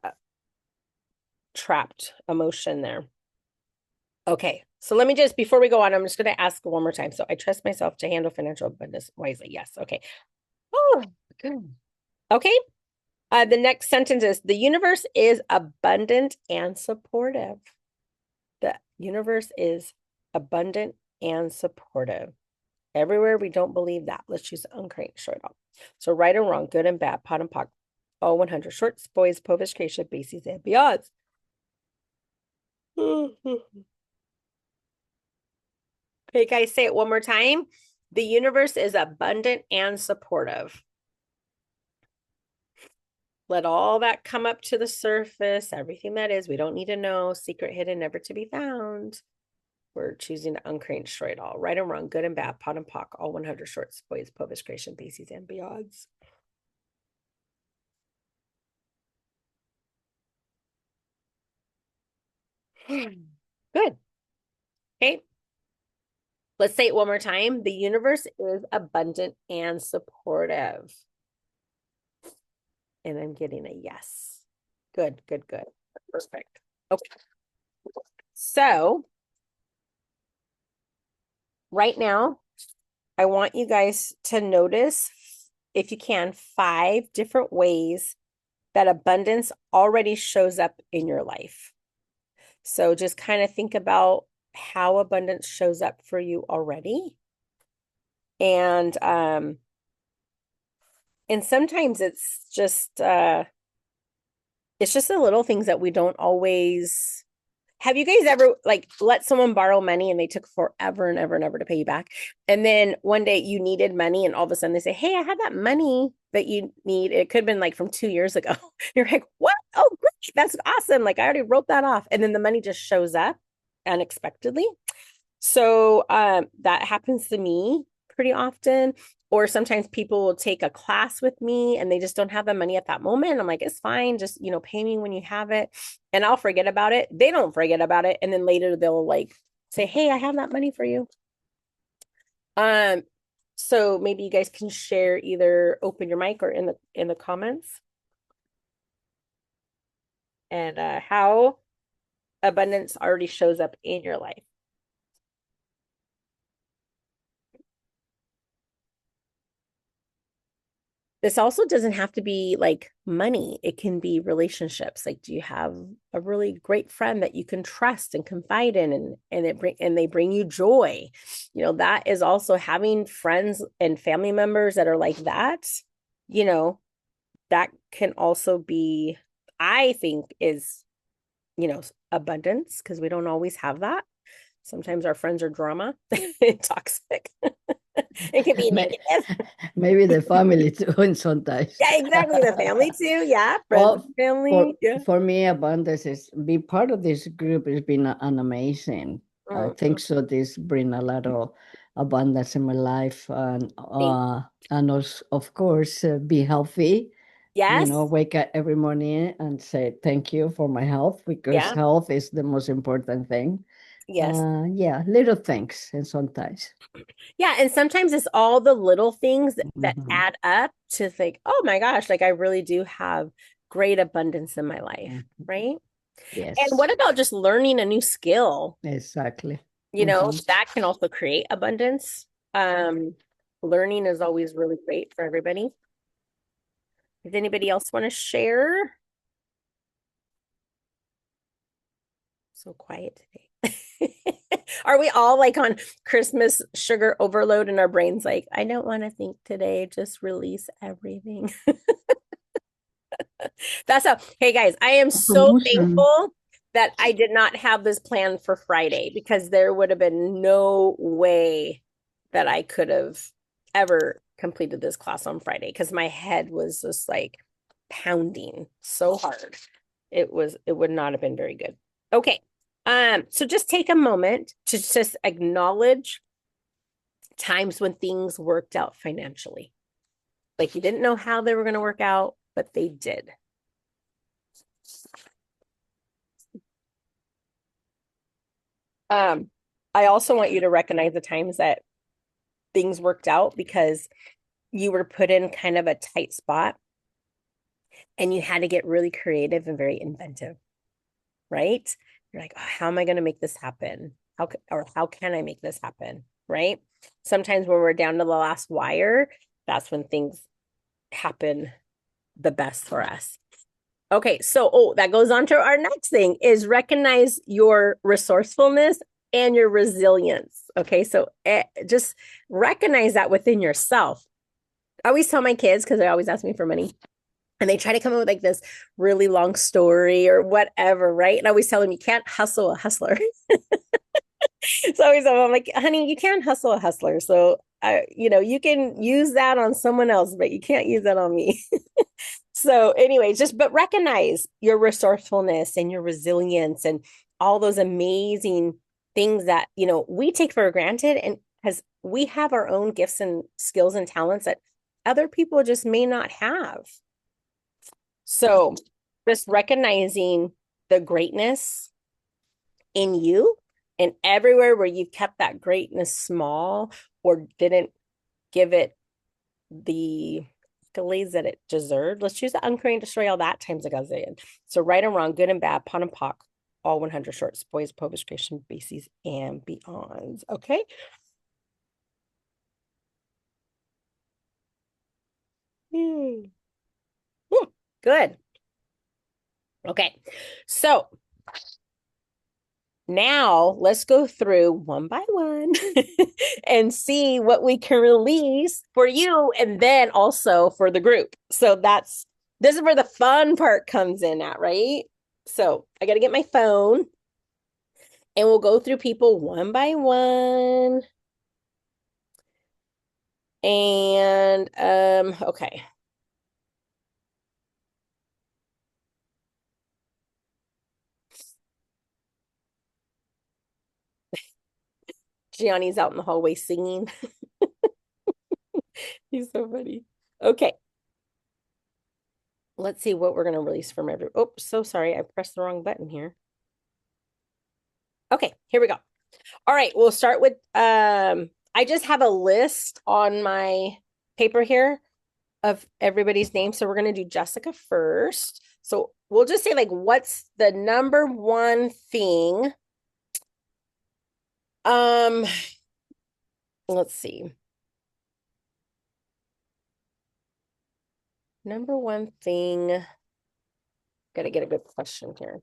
trapped emotion there. Okay. So let me just, before we go on, I'm just going to ask one more time. So I trust myself to handle financial abundance wisely. Yes. Okay. Oh, good. Okay. The next sentence is the universe is abundant and supportive. The universe is abundant and supportive. Everywhere we don't believe that. Let's choose uncreate short all. So right or wrong, good and bad, pot and pock, all 100 shorts, boys, povish, creation, bases, and beyonds. Okay, guys, say it one more time. The universe is abundant and supportive. Let all that come up to the surface, everything that is. We don't need to know. Secret hidden, never to be found. We're choosing to uncreate and destroy it all. Right and wrong, good and bad, pot and pock, all 100 shorts, boys, povish, creation, bases, and beyonds. Good. Okay. Let's say it one more time. The universe is abundant and supportive. And I'm getting a yes. Good, good, good. Perfect. Okay. So right now, I want you guys to notice, if you can, 5 different ways that abundance already shows up in your life. So just kind of think about how abundance shows up for you already. And sometimes it's just the little things that we don't always. Have you guys ever like let someone borrow money and they took forever and ever and ever to pay you back? And then one day you needed money and all of a sudden they say, hey, I have that money that you need. It could have been like from 2 years ago. You're like, what? Oh, great. That's awesome. Like I already wrote that off. And then the money just shows up unexpectedly. So that happens to me pretty often. Or sometimes people will take a class with me and they just don't have the money at that moment. I'm like, it's fine. Just, pay me when you have it and I'll forget about it. They don't forget about it. And then later they'll like say, hey, I have that money for you. So maybe you guys can share, either open your mic or in the comments, and how abundance already shows up in your life. This also doesn't have to be like money. It can be relationships. Like, do you have a really great friend that you can trust and confide in, and they bring you joy? That is also having friends and family members that are like that. That can also be, I think, is, abundance, because we don't always have that. Sometimes our friends are drama and toxic. It can be negative. Maybe the family too, sometimes. Yeah, exactly. The family too. Yeah. Friends Well, and family. Yeah. for me, abundance is be part of this group has been an amazing. I think so. This bring a lot of abundance in my life, and also, of course, be healthy. Yes. Wake up every morning and say thank you for my health, because Yeah. health is the most important thing. Yes. Yeah, little things, and sometimes. Yeah. And sometimes it's all the little things that Mhm. add up to think, oh my gosh, like I really do have great abundance in my life. Mhm. Right. Yes, And what about just learning a new skill? exactly. That can also create abundance. Learning is always really great for everybody. Does anybody else want to share? So quiet today. Are we all like on Christmas sugar overload and our brains like, I don't want to think today, just release everything? That's how, hey guys, I am so Promotion. thankful that I did not have this plan for Friday because there would have been no way that I could have ever completed this class on Friday because my head was just like pounding so hard. It would not have been very good. Okay. So just take a moment to just acknowledge times when things worked out financially. Like you didn't know how they were going to work out, but they did. I also want you to recognize the times that things worked out because you were put in kind of a tight spot and you had to get really creative and very inventive, right? You're like, oh, how am I going to make this happen? How can I make this happen? Right? Sometimes when we're down to the last wire, that's when things happen the best for us. Okay, so that goes on to our next thing is recognize your resourcefulness and your resilience. Okay, so just recognize that within yourself. I always tell my kids because they always ask me for money. And they try to come up with like this really long story or whatever, right? And I always tell them you can't hustle a hustler. So I always I'm like, honey, you can't hustle a hustler. So you can use that on someone else, but you can't use that on me. So, anyways, but recognize your resourcefulness and your resilience and all those amazing things that, we take for granted. And because we have our own gifts and skills and talents that other people just may not have. So, just recognizing the greatness in you and everywhere where you've kept that greatness small or didn't give it the accolades that it deserved. Let's choose the uncaring, destroy all that times a gazillion. So right and wrong, good and bad, pun and pock, all 100 shorts, boys, published creation, bases, and beyonds. Okay. Ooh, good. Okay. So now let's go through one by one and see what we can release for you and then also for the group. So this is where the fun part comes in at, right? So I got to get my phone and we'll go through people one by one. And okay. Gianni's out in the hallway singing. He's so funny. Okay. Let's see what we're going to release from every. Oh, so sorry. I pressed the wrong button here. Okay, here we go. All right, we'll start with I just have a list on my paper here of everybody's name. So we're going to do Jessica first. So we'll just say like what's the number one thing? Let's see. Number one thing. Got to get a good question here.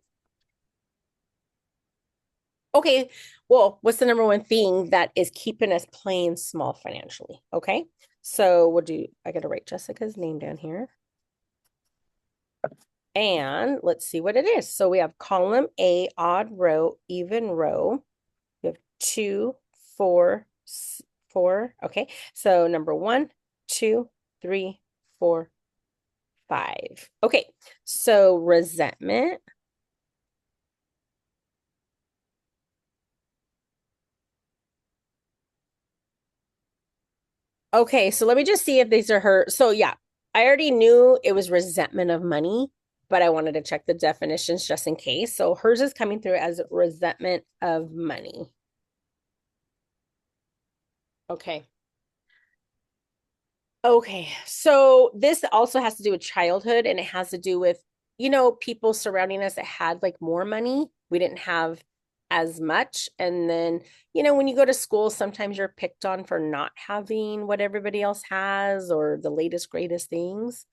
Okay, well, what's the number one thing that is keeping us playing small financially? Okay, so I got to write Jessica's name down here. And let's see what it is. So we have column A, odd row, even row. We have 2, 4, 4. Okay, so number 1, 2, 3, 4, 5. Okay, so resentment. Okay, so let me just see if these are her. So yeah, I already knew it was resentment of money, but I wanted to check the definitions just in case. So hers is coming through as resentment of money. Okay. Okay, so this also has to do with childhood and it has to do with, people surrounding us that had like more money. We didn't have as much. And then, when you go to school, sometimes you're picked on for not having what everybody else has or the latest, greatest things.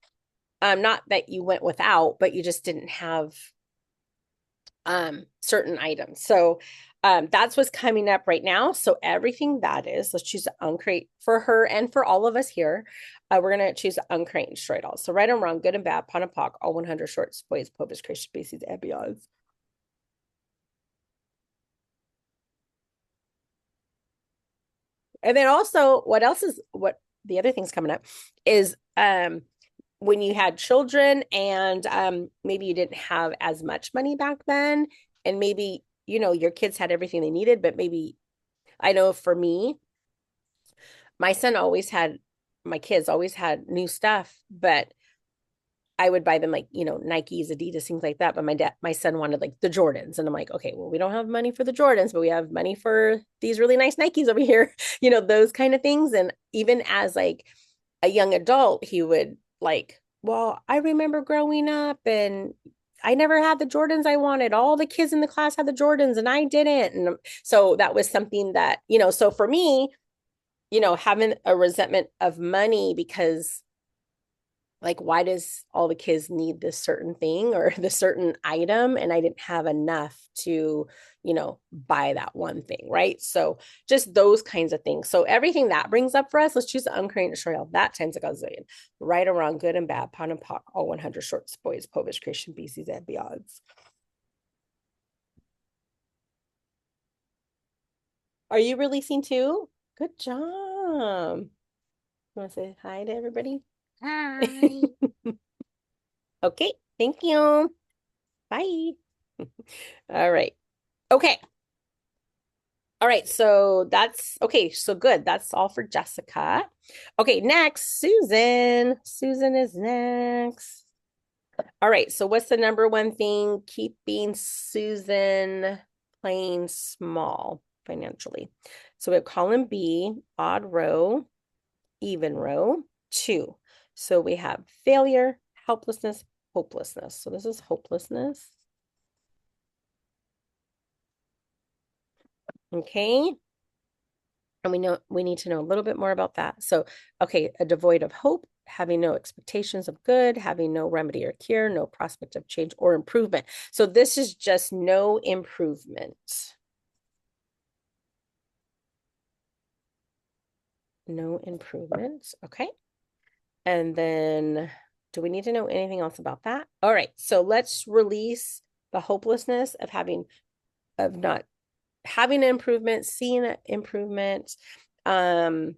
Not that you went without, but you just didn't have certain items. So that's what's coming up right now. So everything that is, let's choose to uncreate for her and for all of us here. We're going to choose to uncreate and destroy it all. So right and wrong, good and bad, pon and pock, all 100 shorts, boys, purpose, creation, species, and beyond. And then also, what else is what the other things coming up is when you had children and maybe you didn't have as much money back then, and maybe your kids had everything they needed, but maybe I know for me, my kids always had new stuff, but I would buy them like, Nikes, Adidas, things like that. But my son wanted like the Jordans. And I'm like, okay, well, we don't have money for the Jordans, but we have money for these really nice Nikes over here, those kind of things. And even as like a young adult, he would like, well, I remember growing up and I never had the Jordans I wanted. All the kids in the class had the Jordans and I didn't. And so that was something that, so for me, having a resentment of money because like, why does all the kids need this certain thing or this certain item? And I didn't have enough to, buy that one thing. Right. So just those kinds of things. So everything that brings up for us, let's choose to uncreate and destroy all that times a gazillion. Right or wrong, good and bad, pon and pock, all 100 shorts, boys, povish, creation, species, and beyonds. Are you releasing too? Good job. You want to say hi to everybody? Hi. Okay, thank you. Bye. All right. Okay. All right, so that's okay. So good. That's all for Jessica. Okay, next, Susan. Susan is next. All right, so what's the number one thing keeping Susan playing small financially? So we have column B, odd row, even row, 2. So we have failure, helplessness, hopelessness. So this is hopelessness. Okay. And we need to know a little bit more about that. So, okay, a devoid of hope, having no expectations of good, having no remedy or cure, no prospect of change or improvement. So this is just no improvement. No improvement. Okay. And then do we need to know anything else about that? All right. So let's release the hopelessness of not having an improvement, seeing an improvement for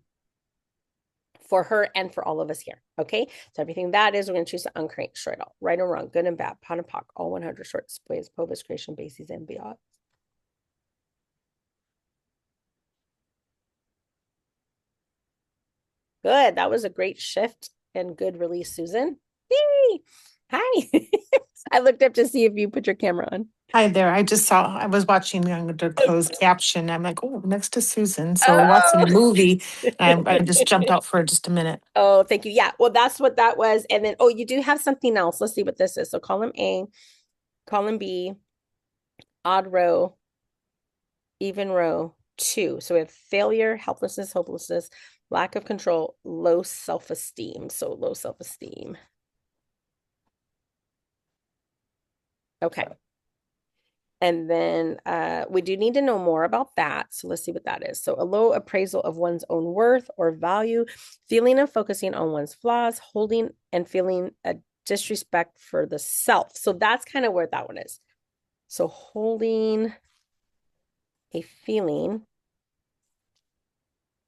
her and for all of us here. Okay. So everything that is, we're going to choose to uncreate, destroy it all. Right or wrong, good and bad, pon and pock, all 100 shorts, boys, povis, creation, bases, and beyond. Good. That was a great shift and good release, Susan. Yay. Hi. I looked up to see if you put your camera on. Hi there. I was watching under closed caption. I'm like, oh, next to Susan. So we're watching a Oh. movie. And I just jumped out for just a minute. Oh, thank you. Yeah. Well, that's what that was. And then, you do have something else. Let's see what this is. So column A, column B, odd row, even row, 2. So we have failure, helplessness, hopelessness, lack of control, low self-esteem. So low self-esteem. Okay. And then we do need to know more about that. So let's see what that is. So a low appraisal of one's own worth or value, feeling and focusing on one's flaws, holding and feeling a disrespect for the self. So that's kind of where that one is. So holding a feeling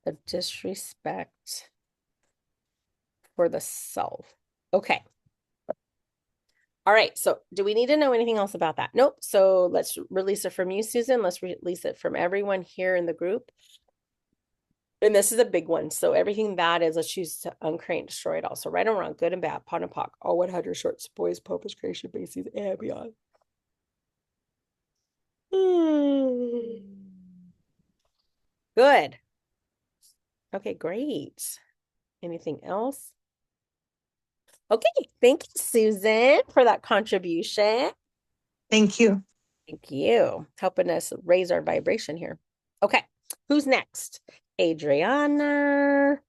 of disrespect for the self. Okay. All right. So do we need to know anything else about that? Nope. So let's release it from you, Susan. Let's release it from everyone here in the group. And this is a big one. So everything that is, let's choose to uncreate and destroy it all. So right and wrong, good and bad, pon and pock, all 100 shorts, boys, purpose, creation, bases, and beyond. Good. Okay, great. Anything else? Okay, thank you, Susan, for that contribution. Thank you. Thank you. Helping us raise our vibration here. Okay, who's next? Adriana.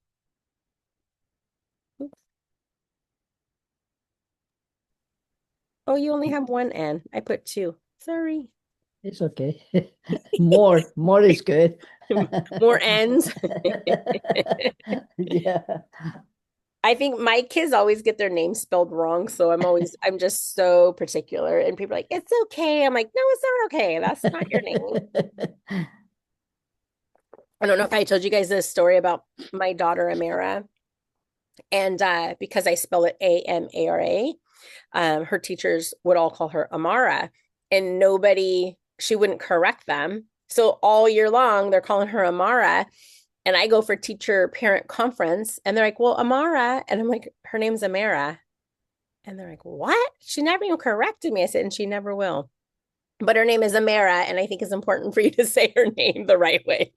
Oh, you only have one N. I put 2. Sorry. It's okay. More is good. More ends. Yeah. I think my kids always get their names spelled wrong, so I'm just so particular. And people are like, it's okay. I'm like, no, it's not okay. That's not your name. I don't know if I told you guys this story about my daughter Amara, and because I spell it Amara, her teachers would all call her Amara, and she wouldn't correct them. So all year long, they're calling her Amara. And I go for teacher parent conference, and they're like, well, Amara. And I'm like, her name's Amara. And they're like, what? She never even corrected me. I said, and she never will. But her name is Amara, and I think it's important for you to say her name the right way.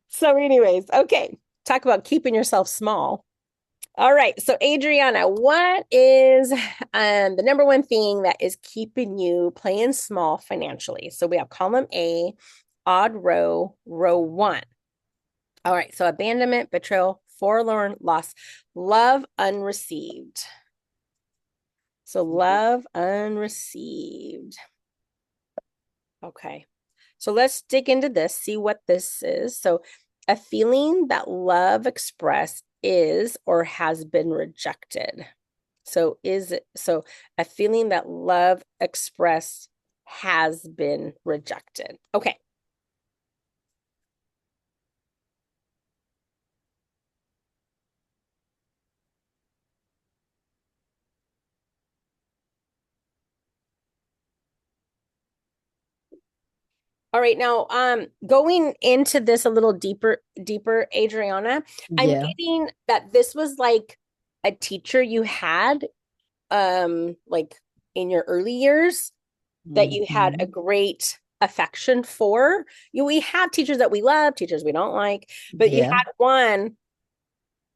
So, anyways, okay. Talk about keeping yourself small. All right. So, Adriana, what is the number one thing that is keeping you playing small financially? So, we have column A, odd row, row one. All right. So, abandonment, betrayal, forlorn, loss, love unreceived. So, love unreceived. Okay. So, let's dig into this, see what this is. So, a feeling that love expressed is or has been rejected. So a feeling that love expressed has been rejected. Okay. All right, now going into this a little deeper, Adriana, I'm Yeah. getting that this was like a teacher you had like in your early years that you had a great affection for. We have teachers that we love, teachers we don't like, but you Yeah. had one,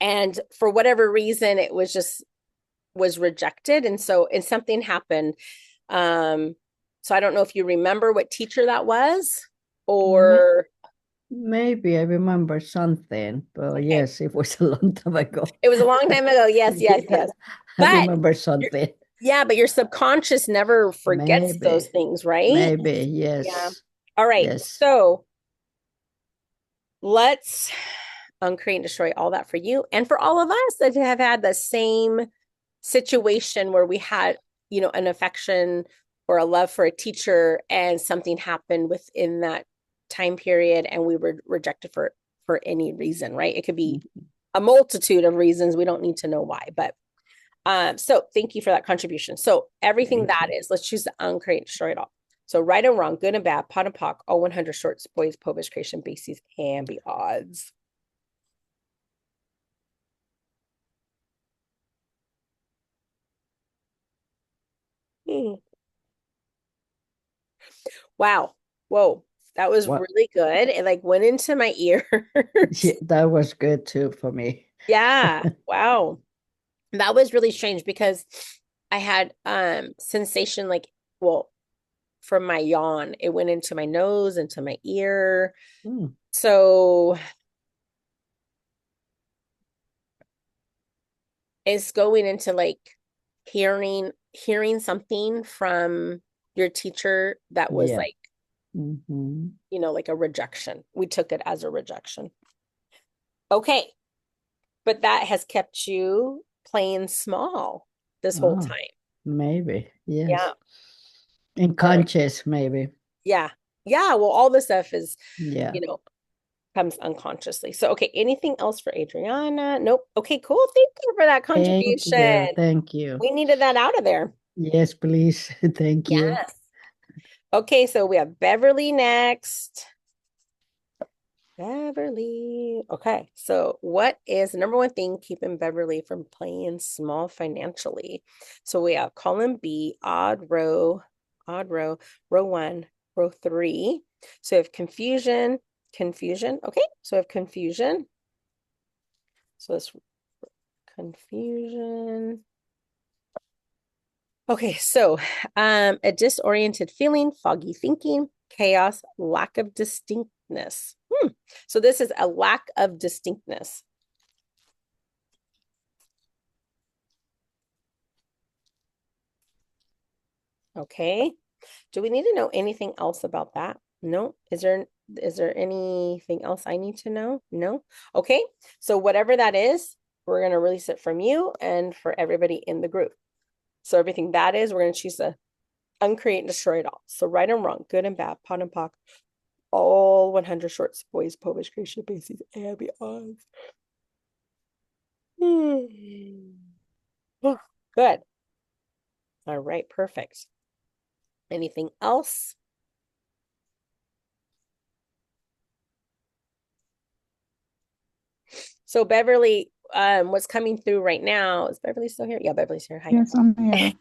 and for whatever reason it was rejected, and something happened. So I don't know if you remember what teacher that was, or Maybe I remember something, but okay. yes, it was a long time ago. It was a long time ago. Yes, yes, Yeah, yes. I But remember something. yeah, but your subconscious never forgets those Maybe, things, right? maybe, Yeah. yes, All right. yes. So let's uncreate and destroy all that for you and for all of us that have had the same situation where we had, an affection or a love for a teacher, and something happened within that time period and we were rejected for any reason, right? It could be a multitude of reasons. We don't need to know why, but so thank you for that contribution. So everything Thank that you. is, let's choose to uncreate and destroy it all. So right and wrong, good and bad, pot and pock, all 100 shorts, boys, povich, creation, bases, and be odds. Wow. Whoa. That was What? really good. It like went into my ears. Yeah, that was good too for me. Yeah. Wow. That was really strange because I had sensation like, well, from my yawn, it went into my nose, into my ear. So it's going into like hearing something from your teacher that was Yeah. like, like a rejection. We took it as a rejection. Okay. But that has kept you playing small this whole Oh, time. maybe, yes. Yeah. Unconscious, maybe. Yeah. Yeah. Well, all this stuff is, Yeah. comes unconsciously. So, okay. Anything else for Adriana? Nope. Okay, cool. Thank you for that Thank you. contribution. Thank you. We needed that out of there. Yes, please. Thank you. Yes. Okay, so we have Beverly next. Beverly. Okay, so what is the number one thing keeping Beverly from playing small financially? So we have column B, odd row, row one, row three. So we have confusion. Okay, so we have confusion. So it's confusion. Okay, so a disoriented feeling, foggy thinking, chaos, lack of distinctness. So this is a lack of distinctness. Okay. Do we need to know anything else about that? No. Is there anything else I need to know? No. Okay. So whatever that is, we're going to release it from you and for everybody in the group. So everything that is, we're going to choose to uncreate and destroy it all. So right and wrong, good and bad, pot and pock, all 100 short boys, published, creation, bases, and beyond. Oh, good. All right, perfect. Anything else? So Beverly, what's coming through right now, is Beverly still here? Yeah, Beverly's here. Hi. Yes, I'm here.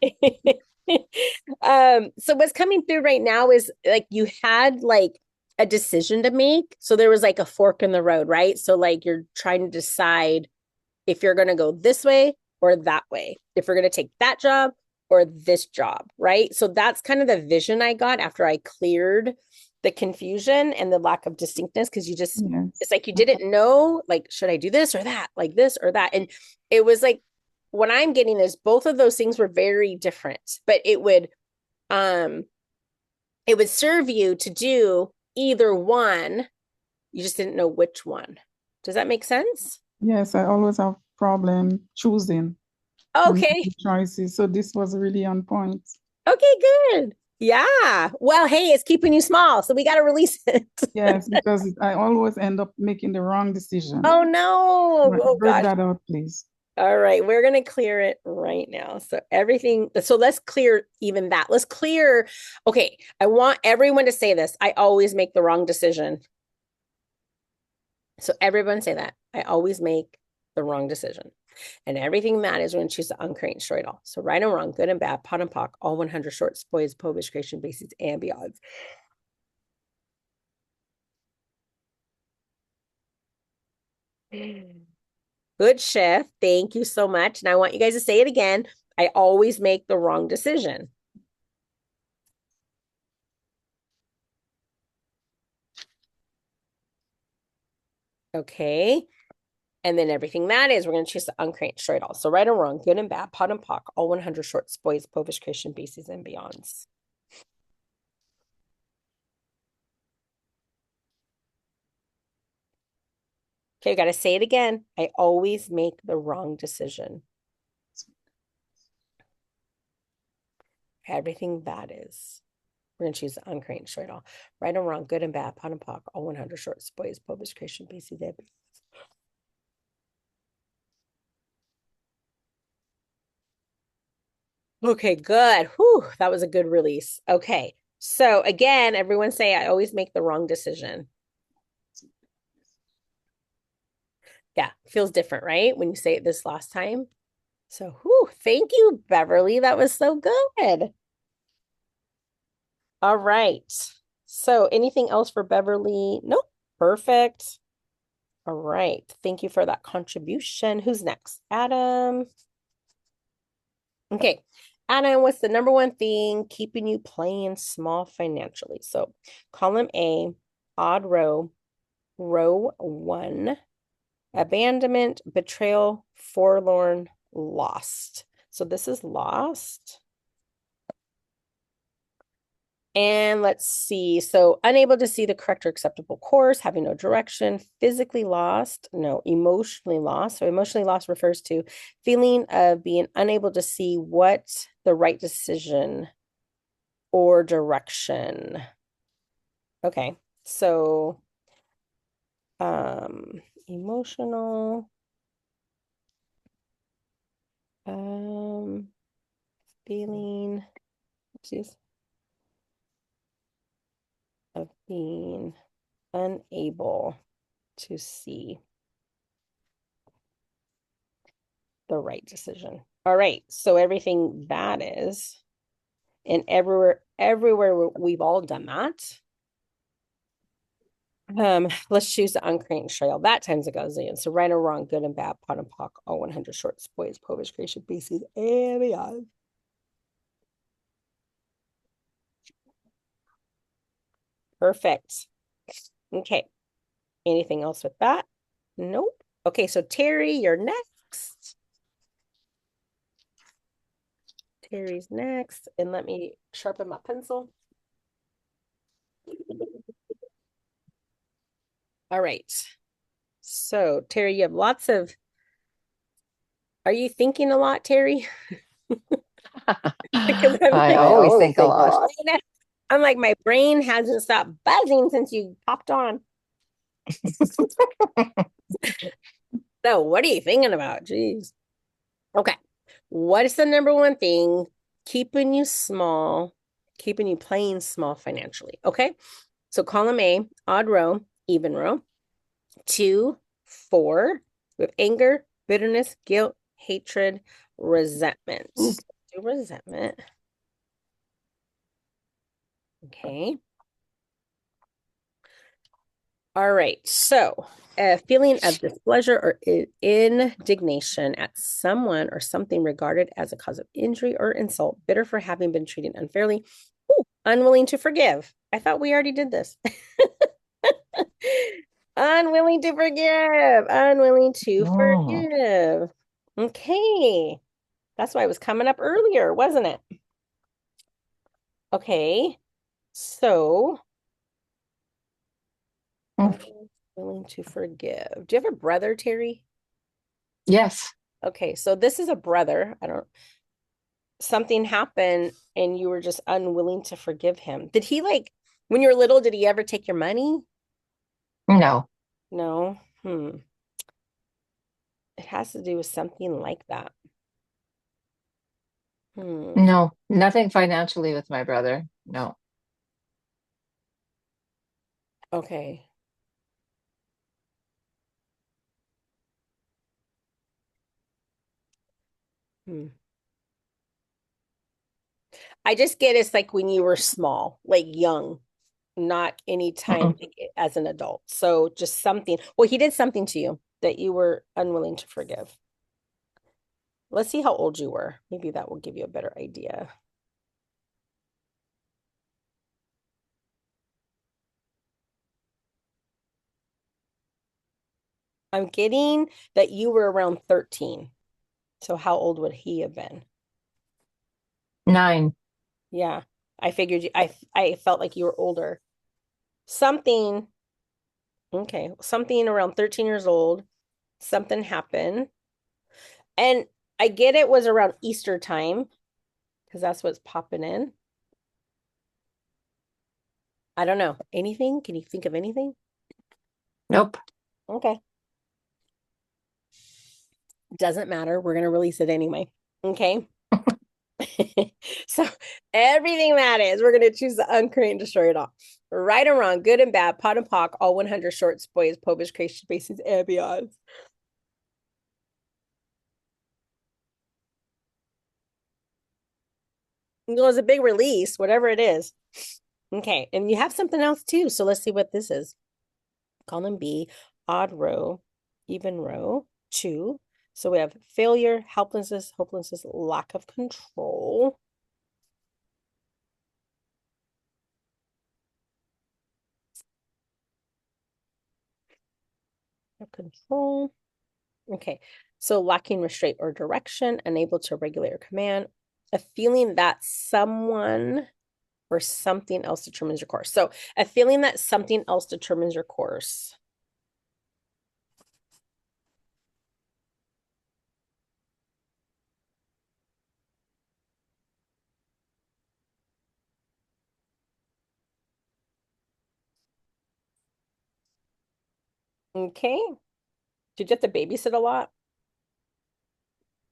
So what's coming through right now is like you had like a decision to make. So there was like a fork in the road, right? So like you're trying to decide if you're going to go this way or that way, if you're going to take that job or this job, right? So that's kind of the vision I got after I cleared the confusion and the lack of distinctness, because you just, Yes. it's like you didn't know, like, should I do this or that, like this or that? And it was like, what I'm getting is both of those things were very different, but it would serve you to do either one. You just didn't know which one. Does that make sense? Yes, I always have problem choosing and Okay. making choices. So this was really on point. Okay, good. Yeah. Well, hey, it's keeping you small, so we got to release it. Yes, because I always end up making the wrong decision. Oh no. Oh Break gosh. that out, please. All right, we're going to clear it right now. So everything, so let's clear even that. Let's clear. Okay, I want everyone to say this. I always make the wrong decision. So everyone say that. I always make the wrong decision. And everything that is, we're going to choose to uncreate and destroy it all. So right and wrong, good and bad, pot and pock, all 100 short, spoils, povish, creation, bases, and beyond. Good shift. Thank you so much. And I want you guys to say it again. I always make the wrong decision. Okay. And then everything that is, we're going to choose to uncreate and destroy it all. So right and wrong, good and bad, pot and pock, all 100 short, spoils, povish, creation, bases, and beyonds. Okay, I got to say it again. I always make the wrong decision. Everything that is. We're going to choose to uncreate and destroy it all. Right and wrong, good and bad, pot and pock, all 100 short, spoils, povish, creation, bases, and beyonds. Okay, good. Whew, that was a good release. Okay. So again, everyone say I always make the wrong decision. Yeah, feels different, right? When you say it this last time. So, whew, thank you, Beverly. That was so good. All right. So anything else for Beverly? Nope. Perfect. All right. Thank you for that contribution. Who's next? Adam. Okay. Adam, what's the number one thing keeping you playing small financially? So column A, odd row, row 1, abandonment, betrayal, forlorn, lost. So this is lost. And let's see. So unable to see the correct or acceptable course, having no direction, physically lost, no, emotionally lost. So emotionally lost refers to feeling of being unable to see what the right decision or direction. Okay. So emotional feeling of being unable to see the right decision. All right. So everything that is, and everywhere we've all done that. Let's choose the uncreate and destroy all that times it goes in. So right or wrong, good and bad, pot and pock, all 100 short, spoils, povish, creation, bases, and beyond. Perfect. Okay. Anything else with that? Nope. Okay, so Terry, you're next. Terry's next. And let me sharpen my pencil. All right. So, Terry, you have lots of. Are you thinking a lot, Terry? Because I'm I like, always think a lot. I'm like, my brain hasn't stopped buzzing since you popped on. So, what are you thinking about? Jeez. Okay. What is the number one thing keeping you small, keeping you playing small financially? Okay. So, column A, odd row, even row. 2, 4, with anger, bitterness, guilt, hatred, resentment. Do resentment. Okay. All right. So, a feeling of displeasure or indignation at someone or something regarded as a cause of injury or insult, bitter for having been treated unfairly, ooh, unwilling to forgive. I thought we already did this. Unwilling to forgive, unwilling to Mm. forgive. Okay. That's why it was coming up earlier, wasn't it? Okay. So, Mm. unwilling to forgive. Do you have a brother, Terry? Yes. Okay, so this is a brother. Something happened and you were just unwilling to forgive him. Did he like, when you were little, did he ever take your money? No. No. It has to do with something like that. No. Nothing financially with my brother. No. Okay. Hmm. I just get it's like when you were small, like young, not any time Mm-mm. as an adult. So just something. Well, he did something to you that you were unwilling to forgive. Let's see how old you were. Maybe that will give you a better idea. I'm getting that you were around 13. So how old would he have been? 9. Yeah. I figured I felt like you were older. Something, okay, something around 13 years old, something happened. And I get it was around Easter time because that's what's popping in. I don't know. Anything? Can you think of anything? Nope. Okay. Doesn't matter. We're going to release it anyway. Okay. So everything that is, we're going to choose the uncreate and destroy it all. Right or wrong, good and bad, pot and pock, all 100 shorts, boys, published, creation, bases, and beyond. Well, it's a big release, whatever it is. Okay. And you have something else too. So let's see what this is. Column B, odd row, even row, 2. So we have failure, helplessness, hopelessness, lack of control. Control. Okay. So lacking restraint or direction, unable to regulate or command, a feeling that someone or something else determines your course. So a feeling that something else determines your course. Okay. Did you have to babysit a lot?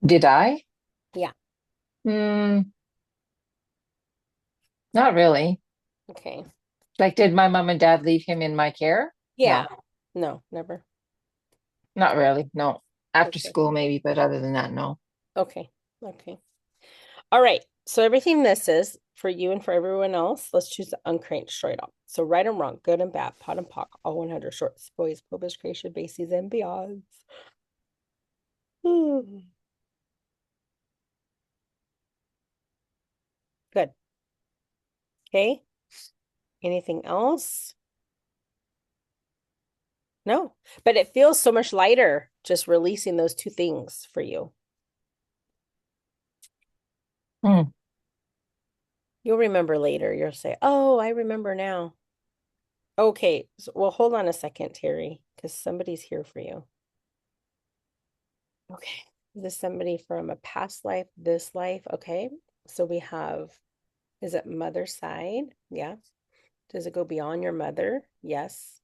Did I? Yeah. Hmm. Not really. Okay. Like, did my mom and dad leave him in my care? Yeah. No, No, never. not really. No. After Okay. school, maybe, but other than that, no. Okay. Okay. All right. So everything this is for you and for everyone else, let's choose the uncreate straight up. So right and wrong, good and bad, pot and pock, all 100 shorts, boys, published, creation, bases, and beyonds. Good. Okay. Anything else? No, but it feels so much lighter just releasing those two things for you. Hmm. You'll remember later. You'll say, oh, I remember now. Okay, well, hold on a second, Terry, because somebody's here for you. Okay, is this somebody from a past life, this life? Okay, so we have, is it mother's side? Yeah. Does it go beyond your mother? Yes.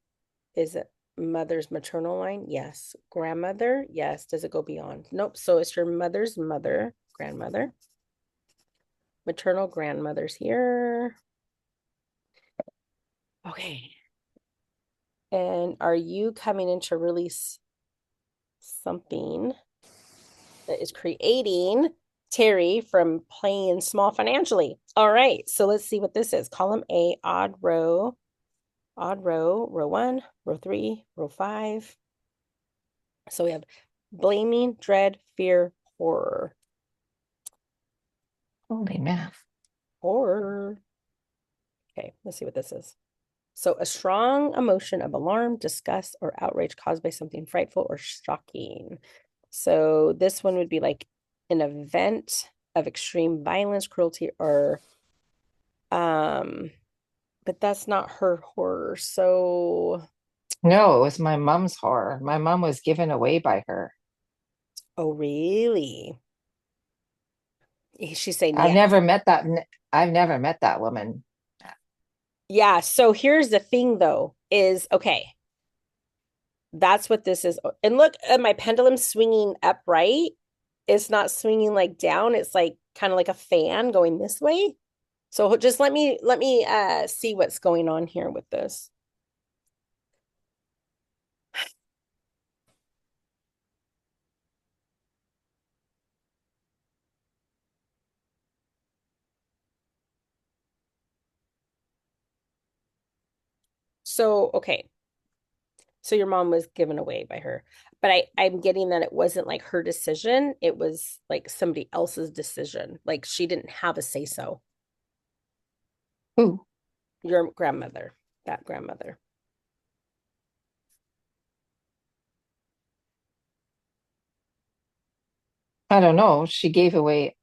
Is it mother's maternal line? Yes. Grandmother? Yes. Does it go beyond? Nope. So it's your mother's mother, grandmother. Maternal grandmother's here. Okay. And are you coming in to release something that is creating Terry from playing small financially? All right. So let's see what this is. Column A, odd row, row one, row three, row five. So we have blaming, dread, fear, horror. Holy math. Horror. Okay, let's see what this is. So a strong emotion of alarm, disgust, or outrage caused by something frightful or shocking. So this one would be like an event of extreme violence, cruelty, or but that's not her horror. So No, it was my mom's horror. My mom was given away by her. oh really? She's saying I've yeah. never met that. I've never met that woman. Yeah. So here's the thing though, is okay. That's what this is. And look at my pendulum swinging upright. It's not swinging like down. It's like kind of like a fan going this way. So just let me see what's going on here with this. So, okay. So your mom was given away by her. But I'm getting that it wasn't like her decision. It was like somebody else's decision. Like she didn't have a say so. Who? Your grandmother, that grandmother. I don't know. She gave away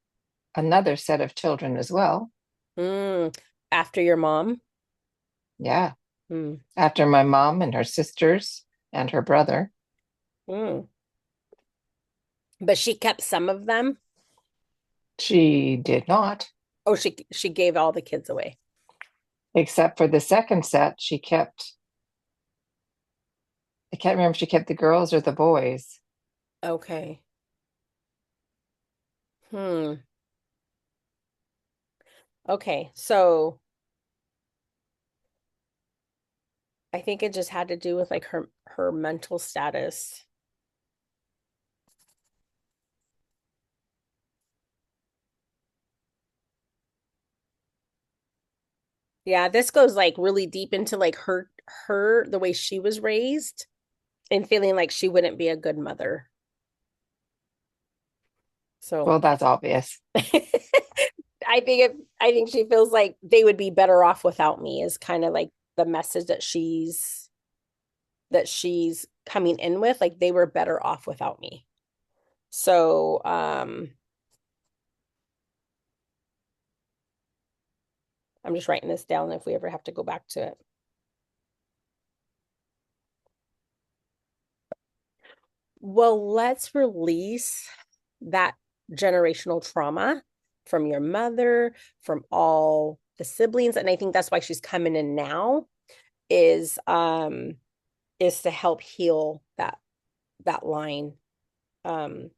another set of children as well. After your mom. Yeah. Mm. After my mom and her sisters and her brother. Mm. But she kept some of them. She did not. Oh, she gave all the kids away. Except for the second set, she kept, I can't remember if she kept the girls or the boys. Okay. Hmm. Okay. So I think it just had to do with like her mental status. Yeah, this goes like really deep into like her the way she was raised and feeling like she wouldn't be a good mother. So Well, that's obvious. I think she feels like they would be better off without me is kind of like the message that she's coming in with, like they were better off without me. So I'm just writing this down if we ever have to go back to it. Well, let's release that generational trauma from your mother, from all the siblings. And I think that's why she's coming in now is to help heal that line of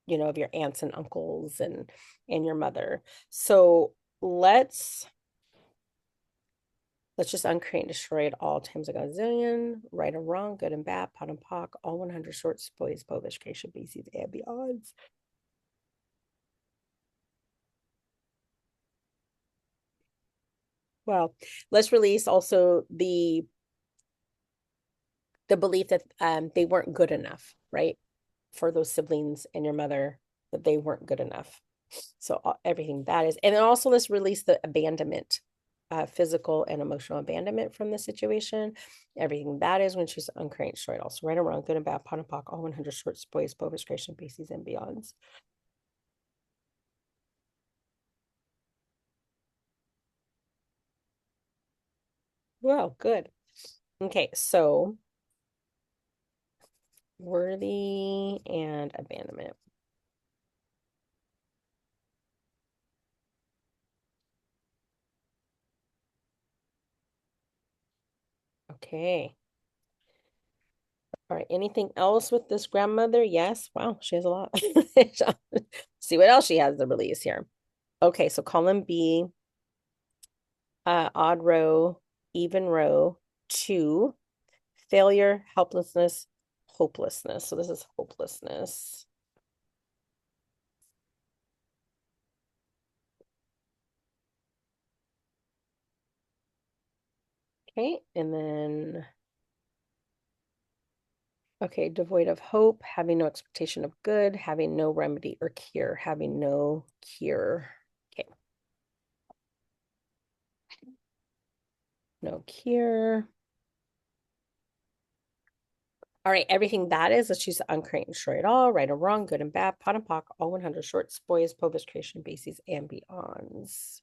your aunts and uncles and your mother. So let's just uncreate and destroy it all times a gazillion, right and wrong, good and bad, pot and pock, all 100 shorts, boys, bovish, creation, species, and beyonds. Well, let's release also the belief that they weren't good enough, right? For those siblings and your mother, that they weren't good enough. So everything that is, and then also let's release the abandonment, physical and emotional abandonment from the situation. Everything that is when she's uncreated, destroyed, also right or wrong, good and bad, pot and pock, all 100 shorts, boys, bovish, creation, species, and beyonds. Well, good. Okay, so worthy and abandonment. Okay. All right. Anything else with this grandmother? Yes. Wow, she has a lot. See what else she has to release here. Okay, so column B, odd row, even row, 2, failure, helplessness, hopelessness. So this is hopelessness. Okay, and then okay, devoid of hope, having no expectation of good, having no remedy or cure, having no cure. Okay. No cure. All right, everything that is, let's choose uncreate and destroy it all, right or wrong, good and bad, pot and pock, all 100 shorts, spoils, published creation, bases, and beyonds.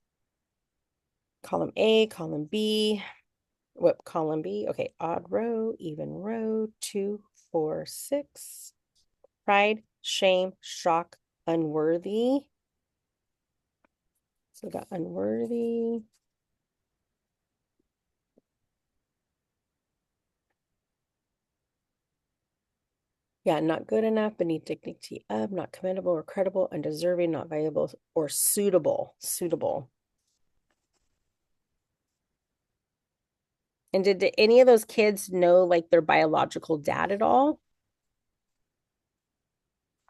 Column A, column B, what column B? Okay, odd row, even row, 2, 4, 6. Pride, shame, shock, unworthy. So we got unworthy. Yeah, not good enough, beneath dignity of, not commendable or credible, undeserving, not valuable or suitable. Suitable. And did any of those kids know like their biological dad at all?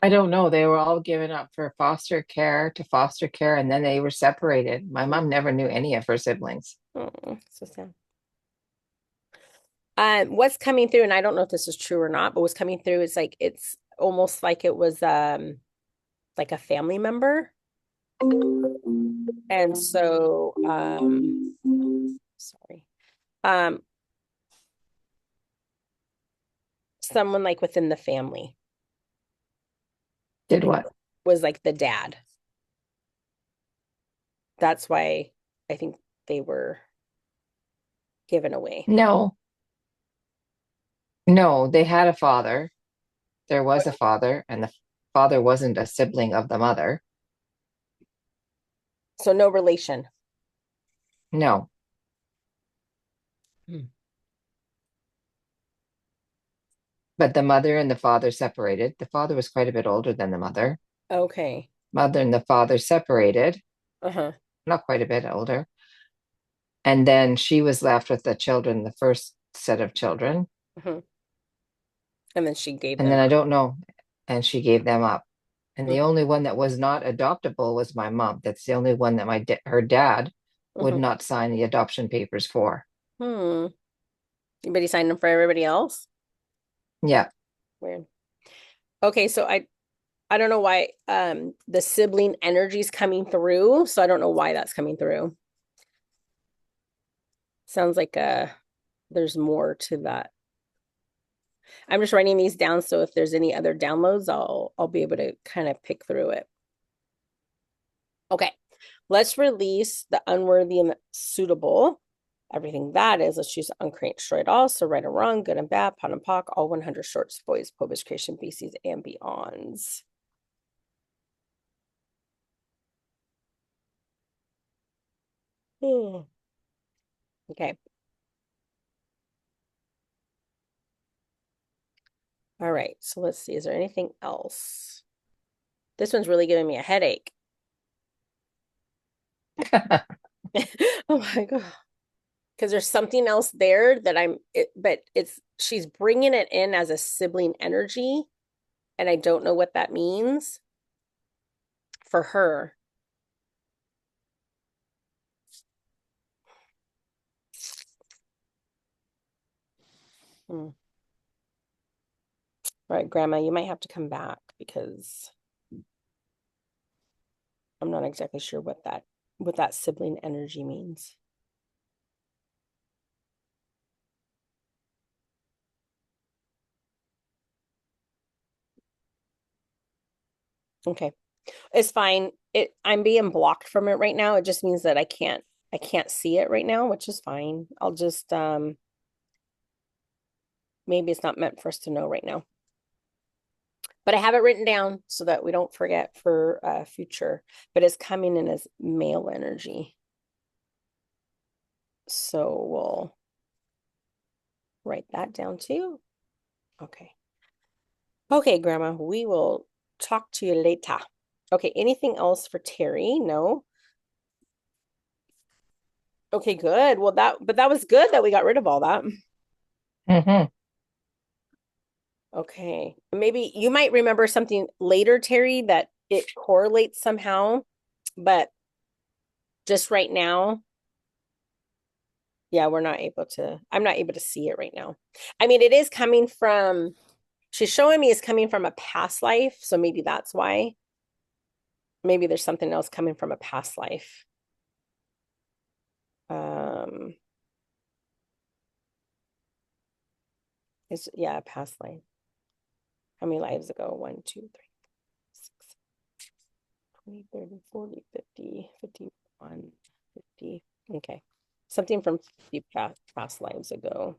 I don't know. They were all given up for foster care to foster care, and then they were separated. My mom never knew any of her siblings. Oh, so sad. What's coming through, and I don't know if this is true or not, but what's coming through is like it's almost like it was like a family member. And so sorry. Um someone like within the family Did like, what? was like the dad. That's why I think they were given away. No, no, they had a father. There was a father, and the father wasn't a sibling of the mother. So no relation. No, Hmm. but the mother and the father separated. The father was quite a bit older than the mother. Okay. Mother and the father separated, Uh-huh. not quite a bit older. And then she was left with the children, the first set of children. Uh-huh. And then she gave And them then I up. don't know. And she gave them up. And the Mhm. only one that was not adoptable was my mom. That's the only one that her dad would Mhm. not sign the adoption papers for. Hmm. Anybody signed them for everybody else? Yeah. Weird. Okay, so I don't know why the sibling energy is coming through, so I don't know why that's coming through. Sounds like there's more to that. I'm just writing these down so if there's any other downloads, I'll be able to kind of pick through it. Okay. Let's release the unworthy and the suitable. Everything that is, let's choose uncreate, destroy it all. So right or wrong, good and bad, pot and pock, all 100 shorts, boys, published creation, BCs, and beyonds. Hmm. Okay. All right. So let's see. Is there anything else? This one's really giving me a headache. Oh my God. Because there's something else there that but she's bringing it in as a sibling energy, and I don't know what that means for her. Hmm. All right, Grandma, you might have to come back because I'm not exactly sure what that sibling energy means. Okay. It's fine. I'm being blocked from it right now. It just means that I can't I can't see it right now, which is fine. I'll just maybe it's not meant for us to know right now. But I have it written down so that we don't forget for future. But it's coming in as male energy. So we'll write that down too. Okay. Okay, Grandma, we will talk to you later. Okay, anything else for Terry? No. Okay, good. Well, that was good that we got rid of all that. Hmm. Okay. Maybe you might remember something later, Terry, that it correlates somehow, but just right now, yeah, I'm not able to see it right now. I mean, it is coming from, she's showing me it's coming from a past life, so maybe that's why. Maybe there's something else coming from a past life. It's, yeah, past life. How many lives ago? 1, 2, 3, 6, 20, 30, 40, 50, 51, 50. Okay. Something from 50 past lives ago.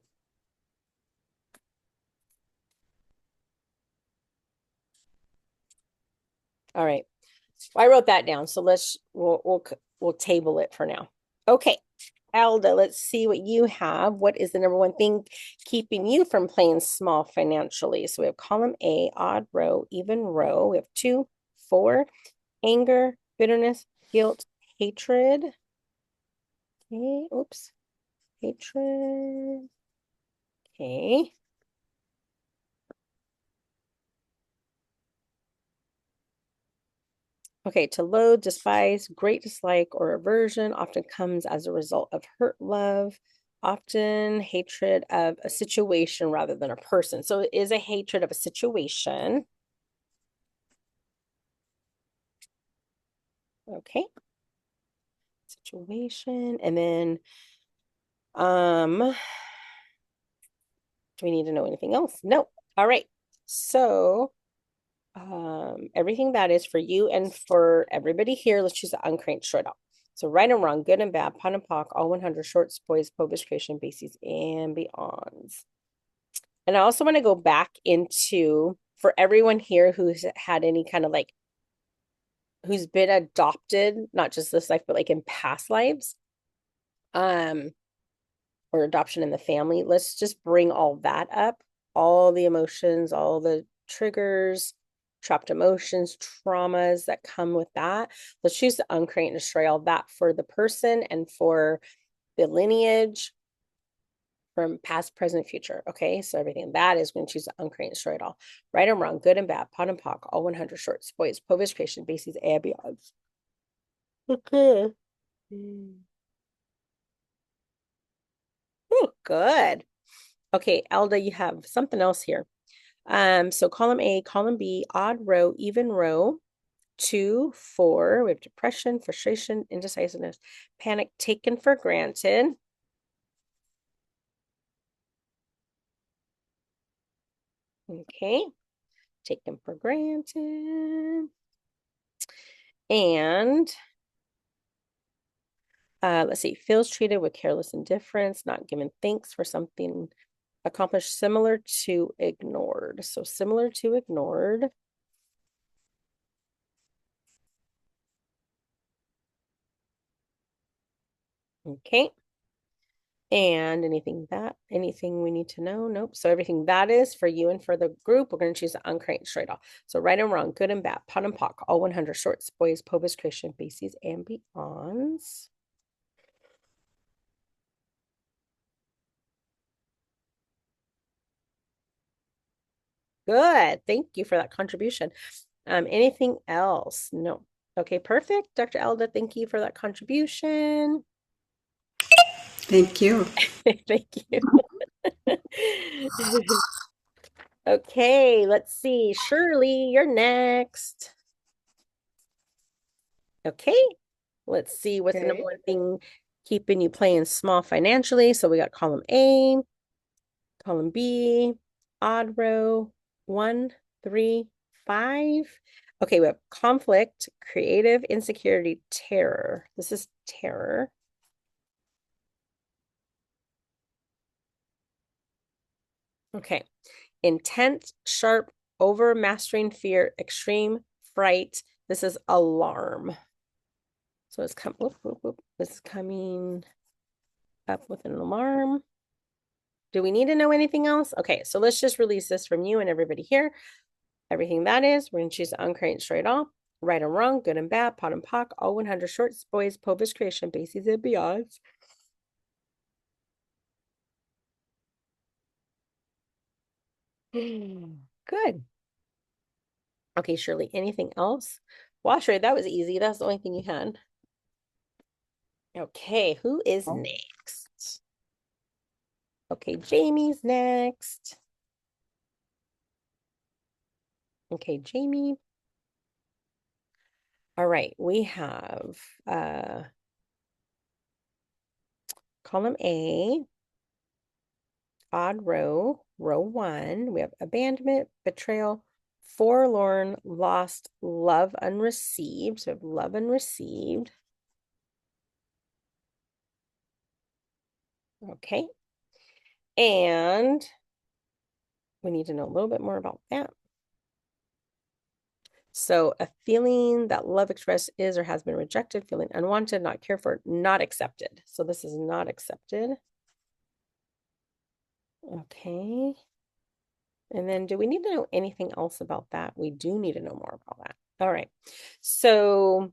All right. Well, I wrote that down, so we'll table it for now. Okay. Alda, let's see what you have. What is the number one thing keeping you from playing small financially? So we have column A, odd row, even row. We have 2, 4, anger, bitterness, guilt, hatred. Okay, oops. Hatred. Okay. Okay, to loathe, despise, great dislike, or aversion often comes as a result of hurt love, often hatred of a situation rather than a person. So it is a hatred of a situation. Okay. Situation. And then, do we need to know anything else? No. All right. So, everything that is for you and for everybody here, let's choose the uncranked short out. So right and wrong, good and bad, pun and pock, all 100 shorts, boys, published creation, bases, and beyonds. And I also want to go back into, for everyone here who's had any kind of like, who's been adopted, not just this life, but like in past lives, or adoption in the family, let's just bring all that up, all the emotions, all the triggers, trapped emotions, traumas that come with that. Let's choose to uncreate and destroy all that for the person and for the lineage from past, present, future. Okay, so everything that is going to choose to uncreate and destroy it all. Right and wrong, good and bad, pot and pock, all 100 shorts, boys, povish creation, bases, and beyonds. Okay. Oh, good. Okay, Elda, you have something else here. So column A, column B, odd row, even row, 2, 4. We have depression, frustration, indecisiveness, panic, taken for granted. Okay, taken for granted. And let's see, feels treated with careless indifference, not given thanks for something accomplished, similar to ignored. So similar to ignored. Okay. And anything we need to know? Nope. So everything that is for you and for the group, we're going to choose the uncranked straight off. So right and wrong, good and bad, pot and pock, all 100 shorts, boys, pobus, creation, bases, and beyonds. Good. Thank you for that contribution. Anything else? No. Okay, perfect. Dr. Elda, thank you for that contribution. Thank you. Thank you. Okay, let's see. Shirley, you're next. Okay, let's see what's the number one thing keeping you playing small financially. So we got column A, column B, odd row, 1, 3, 5. Okay, we have conflict, creative, insecurity, terror. This is terror. Okay. Intent, sharp, overmastering fear, extreme fright. This is alarm. So it's This is coming up with an alarm. Do we need to know anything else? Okay, so let's just release this from you and everybody here. Everything that is, we're going to choose uncreate straight all. Right and wrong, good and bad, pot and pock, all 100 shorts, boys, Povish creation, bases and beyonds. Good. Okay, Shirley, anything else? Well, Shirley, that was easy. That's the only thing you had. Okay, who is next? Okay, Jamie's next. Okay, Jamie. All right, we have column A, odd row, row 1. We have abandonment, betrayal, forlorn, lost, love unreceived. So we have love unreceived. Okay. And we need to know a little bit more about that. So a feeling that love expressed is or has been rejected, feeling unwanted, not cared for, not accepted. So this is not accepted. Okay. And then do we need to know anything else about that? We do need to know more about that. All right. So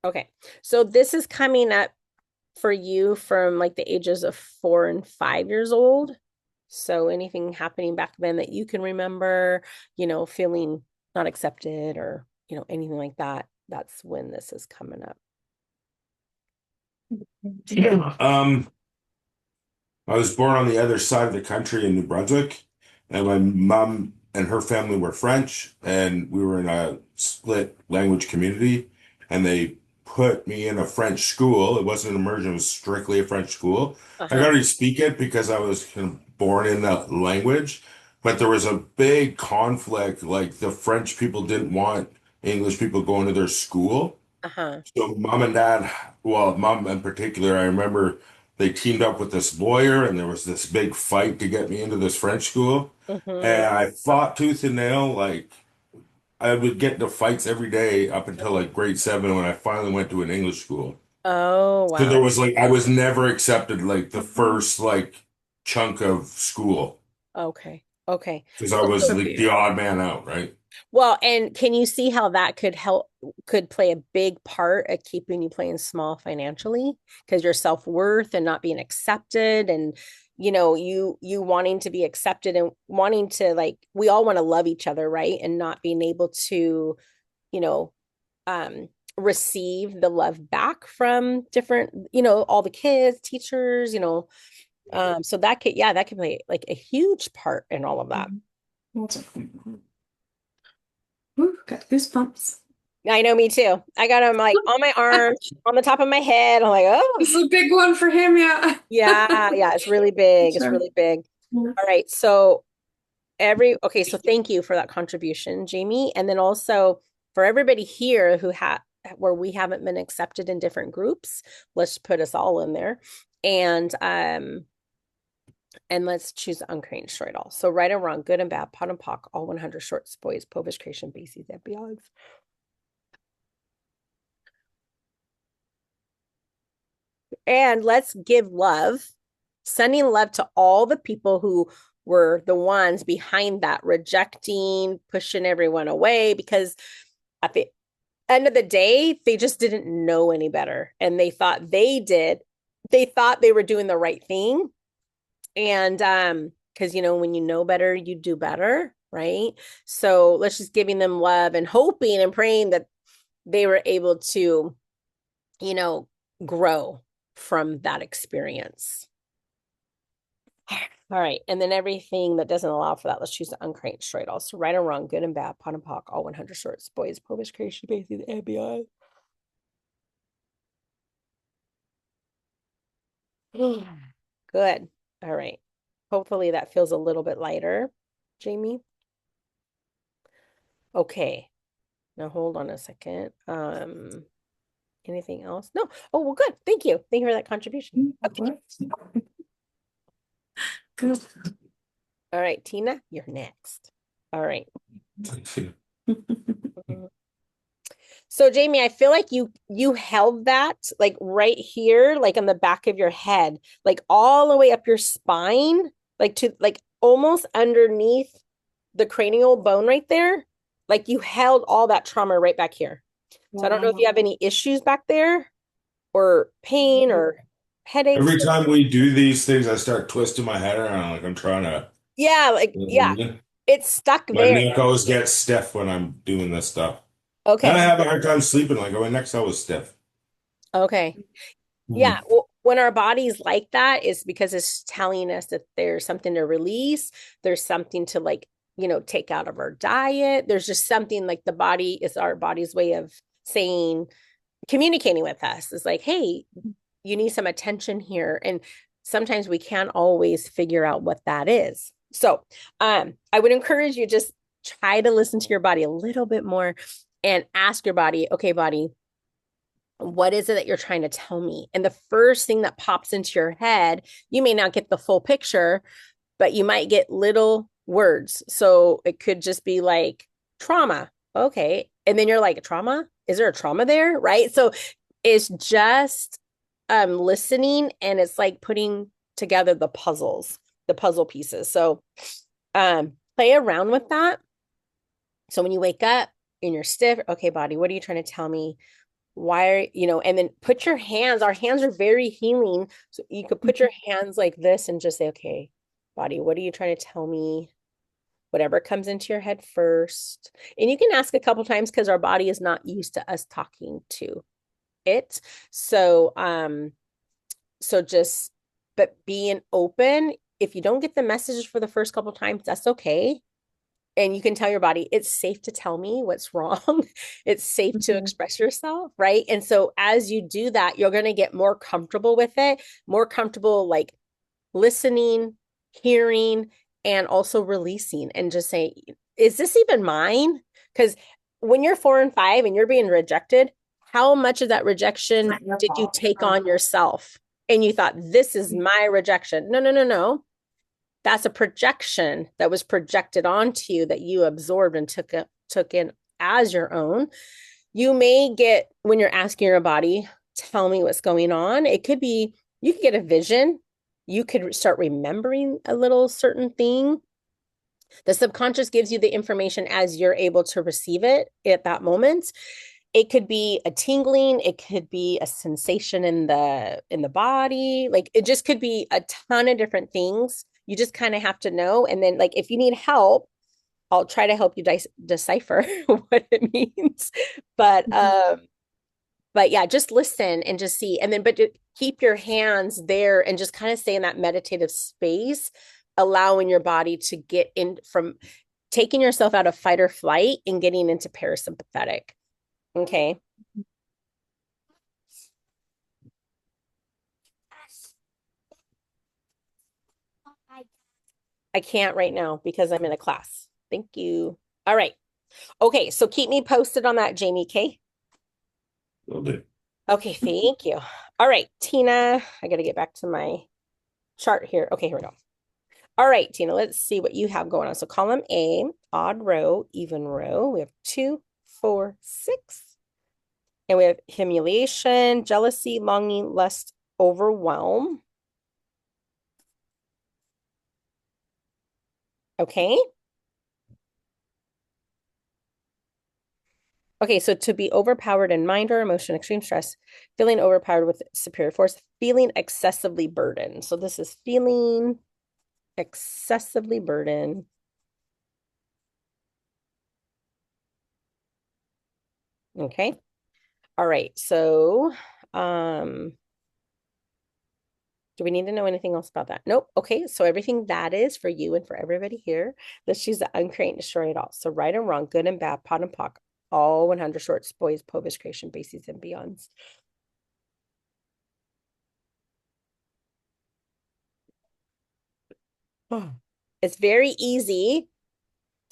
okay. So this is coming up for you from like the ages of 4 and 5 years old. So anything happening back then that you can remember, feeling not accepted or, anything like that, that's when this is coming up. Yeah. I was born on the other side of the country in New Brunswick, and my mom and her family were French, and we were in a split language community, and they put me in a French school. It wasn't an immersion, it was strictly a French school. I could Uh-huh. already speak it because I was kind of born in the language, but there was a big conflict. Like the French people didn't want English people going to their school. Uh-huh. So mom and dad, well, mom in particular, I remember they teamed up with this lawyer and there was this big fight to get me into this French school. And Mm-hmm. I fought tooth and nail. Like I would get into fights every day up until like grade 7 when I finally went to an English school. Oh, So there wow. was like I was never accepted like the first like chunk of school Okay. Okay. because I Well, was so like the odd man out, right? Well, and can you see how that could play a big part of keeping you playing small financially? Because your self-worth and not being accepted and you wanting to be accepted and wanting to we all want to love each other, right? And not being able to, you know, um receive the love back from different, all the kids, teachers, so that could play like a huge part in all of that. Ooh, got goosebumps. I know, me too. I got them like on my arm, on the top of my head. I'm like, oh, This is a big one for him, yeah. yeah, it's really big. It's Sure. really big. Yeah. All right. So okay, so thank you for that contribution, Jamie. And then also for everybody here where we haven't been accepted in different groups, let's put us all in there. And let's choose uncreated short all. So right and wrong, good and bad, pot and pock, all 100 shorts, boys, Povish creation, bases, and beyond. And let's give love, sending love to all the people who were the ones behind that, rejecting, pushing everyone away, because at the end of the day, they just didn't know any better. And they thought they thought they were doing the right thing. And because when you know better, you do better, right? So let's just giving them love and hoping and praying that they were able to, grow from that experience. All right. And then everything that doesn't allow for that, let's choose the uncreated straight. Also, right or wrong, good and bad, pot and pock, all 100 shorts, boys, Polish creation, basically the ABI. Good. All right. Hopefully that feels a little bit lighter. Jamie? Okay. Now hold on a second. Anything else? No. Oh, well, good. Thank you. Thank you for that contribution. Okay. Good. All right, Tina, you're next. All right. Mhm. So Jamie, I feel like you held that like right here, like on the back of your head, like all the way up your spine, like to like almost underneath the cranial bone right there. Like you held all that trauma right back here. So I don't know if you have any issues back there or pain or headaches. Every time we do these things, I start twisting my head around like I'm trying to. Yeah, like yeah, it's stuck My there. neck always gets stiff when I'm doing this stuff. And Okay. I have a hard time sleeping. Like my neck's always stiff. Okay. Yeah, Mhm. well, when our body's like that, it's because it's telling us that there's something to release, there's something to like, take out of our diet. There's just something like the body is our body's way of saying, communicating with us. It's like, hey, you need some attention here. And sometimes we can't always figure out what that is. So, I would encourage you just try to listen to your body a little bit more and ask your body, okay, body, what is it that you're trying to tell me? And the first thing that pops into your head, you may not get the full picture, but you might get little words. So it could just be like trauma. Okay. And then you're like, trauma? Is there a trauma there? Right. So it's just listening, and it's like putting together the puzzle pieces. So play around with that. So when you wake up and you're stiff, okay, body, what are you trying to tell me? Why are and then put your hands, our hands are very healing, so you could put your hands like this and just say, okay, body, what are you trying to tell me? Whatever comes into your head first. And you can ask a couple times because our body is not used to us talking to it. So just but being open, if you don't get the messages for the first couple times, that's okay. And you can tell your body it's safe to tell me what's wrong. It's safe to express yourself, right? And so as you do that, you're going to get more comfortable with it, more comfortable like listening, hearing, and also releasing and just say, is this even mine? Because when you're 4 and 5 and you're being rejected, how much of that rejection did you take on yourself? And you thought, this is my rejection. No, no, no, no. That's a projection that was projected onto you that you absorbed and took in as your own. You may get, when you're asking your body, tell me what's going on. It could be, you could get a vision. You could start remembering a little certain thing. The subconscious gives you the information as you're able to receive it at that moment. It could be a tingling, it could be a sensation in the body. Like it just could be a ton of different things. You just kind of have to know. And then like if you need help, I'll try to help you decipher what it means. But but yeah, just listen and just see. And then but keep your hands there and just kind of stay in that meditative space, allowing your body to get in from taking yourself out of fight or flight and getting into parasympathetic. Okay. I can't right now because I'm in a class. Thank you. All right. Okay. So keep me posted on that, Jamie K. Will do. Okay. Thank you. All right, Tina. I got to get back to my chart here. Okay. Here we go. All right, Tina, let's see what you have going on. So column A, odd row, even row. We have 2, 4, 6. And we have humiliation, jealousy, longing, lust, overwhelm. Okay. Okay, so to be overpowered in mind or emotion, extreme stress, feeling overpowered with superior force, feeling excessively burdened. So this is feeling excessively burdened. Okay. All right. So, do we need to know anything else about that? Nope. Okay. So everything that is for you and for everybody here, let's choose the uncreate and destroy it all. So right and wrong, good and bad, pot and pock, all 100 shorts, boys, povis, creation, bases, and beyonds. Oh. It's very easy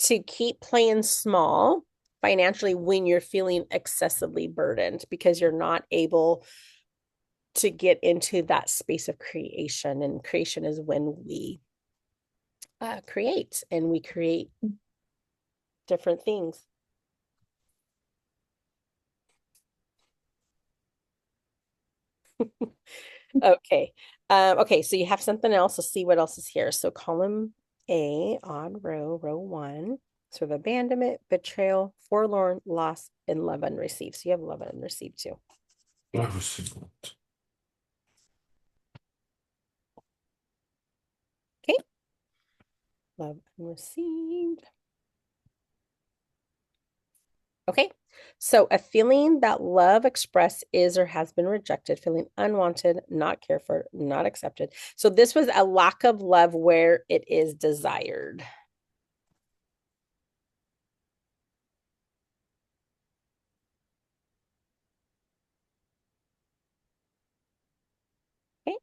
to keep playing small financially when you're feeling excessively burdened because you're not able to get into that space of creation. And creation is when we create, and we create different things. Okay. Okay, so you have something else. Let's see what else is here. So column A, odd row, row 1. So of abandonment, betrayal, forlorn, loss, and love unreceived. So you have love unreceived too. Okay. Love unreceived. Okay. So a feeling that love expressed is or has been rejected, feeling unwanted, not cared for, not accepted. So this was a lack of love where it is desired. Okay.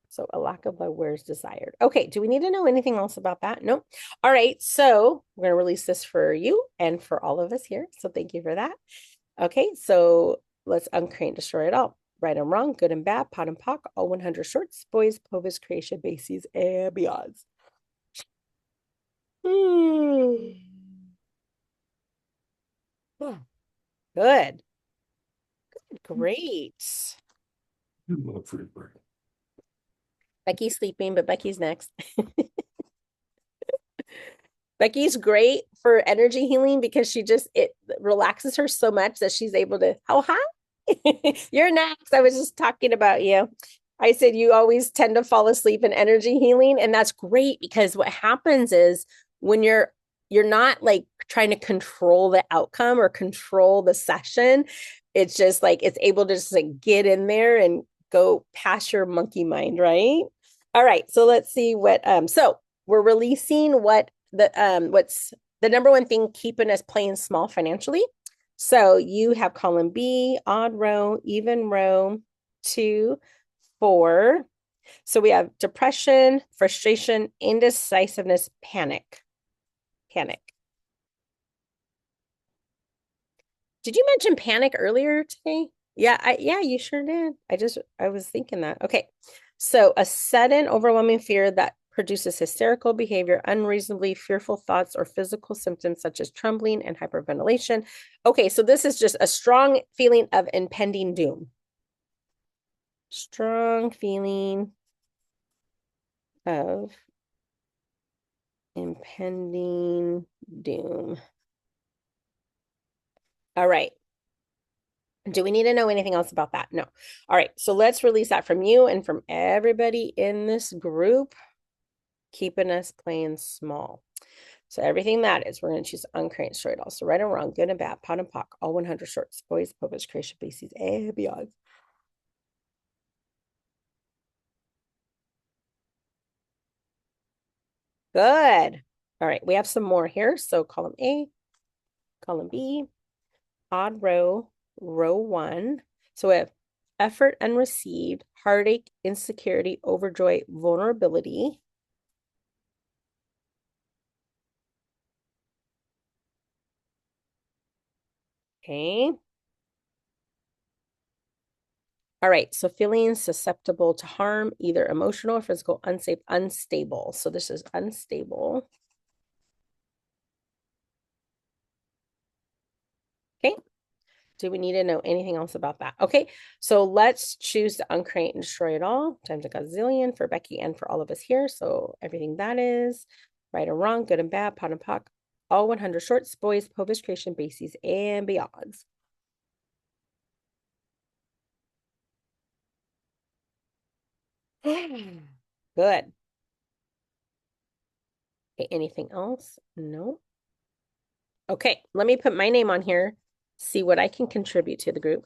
So a lack of love where is desired. Okay. Do we need to know anything else about that? Nope. All right. So we're going to release this for you and for all of us here. So thank you for that. Okay. So let's uncreate and destroy it all. Right and wrong, good and bad, pot and pock, all 100 shorts, boys, povis, creation, bases, and beyonds. Good. Great. Becky's sleeping, but Becky's next. Becky's great for energy healing because it relaxes her so much that she's able to, oh, hi. You're next. I was just talking about you. I said you always tend to fall asleep in energy healing, and that's great because what happens is when you're not like trying to control the outcome or control the session, it's just like it's able to just like get in there and go past your monkey mind, right? All right, so let's see what so we're releasing what's the number one thing keeping us playing small financially. So you have column B, odd row, even row, 2, 4. So we have depression, frustration, indecisiveness, panic. Panic. Did you mention panic earlier today? Yeah, you sure did. I was thinking that. Okay. So a sudden overwhelming fear that produces hysterical behavior, unreasonably fearful thoughts, or physical symptoms such as trembling and hyperventilation. Okay, so this is just a strong feeling of impending doom. Strong feeling of impending doom. All right. Do we need to know anything else about that? No. All right. So let's release that from you and from everybody in this group, keeping us playing small. So everything that is, we're going to choose uncreate and destroy it all. So right and wrong, good and bad, pot and pock, all 100 shorts, boys, povis, creation, bases, and beyond. Good. All right. We have some more here. So column A, column B, odd row, row 1. So we have effort unreceived, heartache, insecurity, overjoy, vulnerability. Okay. All right. So feeling susceptible to harm, either emotional or physical, unsafe, unstable. So this is unstable. Okay. Do we need to know anything else about that? Okay. So let's choose to uncreate and destroy it all times a gazillion for Becky and for all of us here. So everything that is right or wrong, good and bad, pot and pock, all 100 shorts, boys, povis, creation, bases, and beyonds. Good. Okay, anything else? No. Okay, let me put my name on here, see what I can contribute to the group.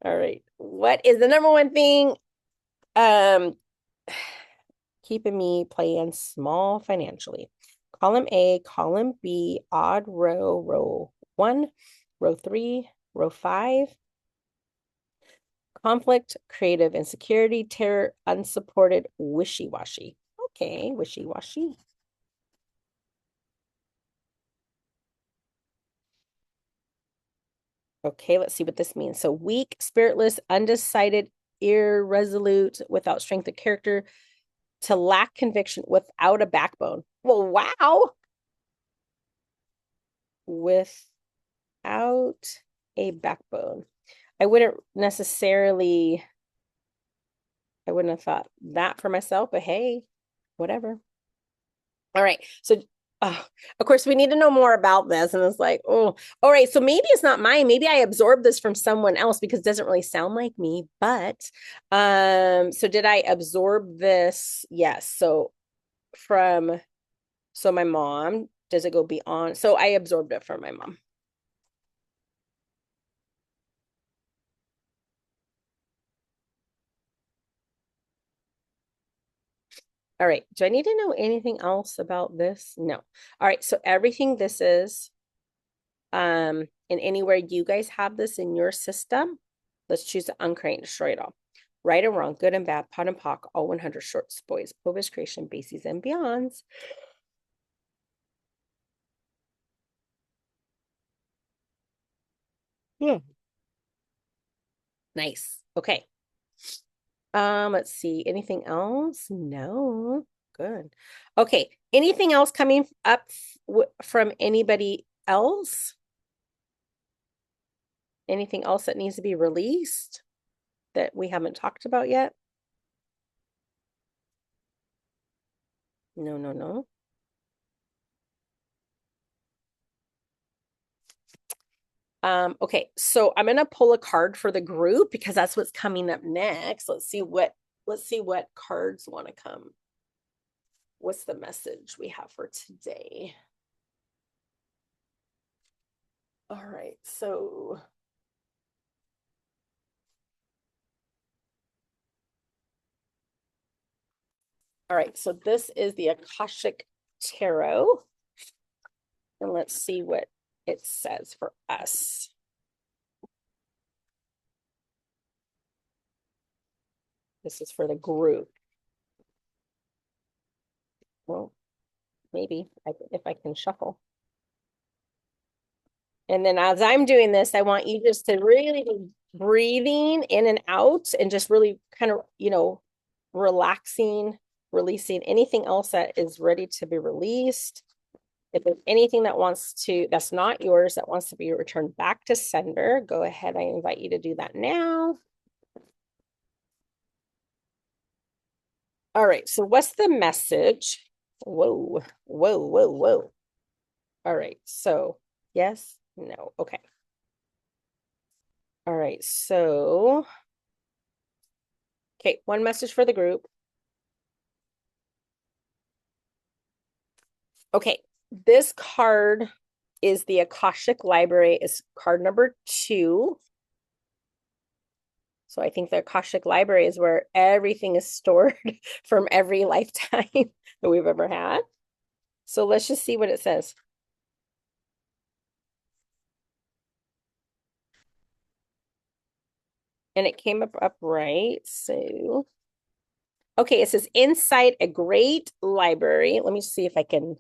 All right. What is the number one thing keeping me playing small financially? Column A, column B, odd row, row 1, row 3, row 5. Conflict, creative insecurity, terror, unsupported, wishy-washy. Okay, wishy-washy. Okay, let's see what this means. So weak, spiritless, undecided, irresolute, without strength of character, to lack conviction, without a backbone. Well, wow. Without a backbone. I wouldn't necessarily, I wouldn't have thought that for myself, but hey, whatever. All right. So, of course, we need to know more about this. And it's like, oh, all right. So maybe it's not mine. Maybe I absorbed this from someone else because it doesn't really sound like me. But, so did I absorb this? Yes. So my mom, does it go beyond? So I absorbed it from my mom. All right. Do I need to know anything else about this? No. All right. So everything this is, and anywhere you guys have this in your system, let's choose to uncreate and destroy it all. Right and wrong, good and bad, pot and pock, all 100 shorts, boys, Povis creation, bases, and beyonds. Yeah. Nice. Okay. Let's see. Anything else? No. Good. Okay. Anything else coming up from anybody else? Anything else that needs to be released that we haven't talked about yet? No, no, no. Okay, so I'm gonna pull a card for the group because that's what's coming up next. Let's see what cards want to come. What's the message we have for today? All right, so this is the Akashic Tarot. And let's see what it says for us. This is for the group. Well, maybe if I can shuffle. And then as I'm doing this, I want you just to really be breathing in and out and just really kind of, relaxing, releasing anything else that is ready to be released. If there's anything that's not yours, that wants to be returned back to sender, go ahead. I invite you to do that now. All right. So what's the message? Whoa, whoa, whoa, whoa. All right. So yes, no. Okay. All right. So, okay. One message for the group. Okay. This card is the Akashic Library. It's card number 2. So I think the Akashic Library is where everything is stored from every lifetime that we've ever had. So let's just see what it says. And it came up upright. So, okay, it says inside a great library. Let me see if I can.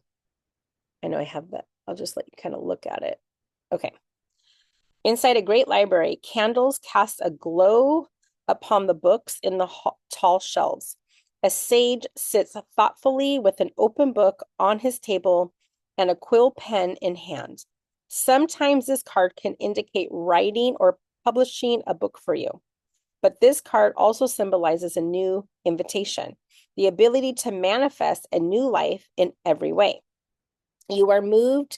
I know I have that. I'll just let you kind of look at it. Okay. Inside a great library, candles cast a glow upon the books in the tall shelves. A sage sits thoughtfully with an open book on his table and a quill pen in hand. Sometimes this card can indicate writing or publishing a book for you. But this card also symbolizes a new invitation, the ability to manifest a new life in every way. You have moved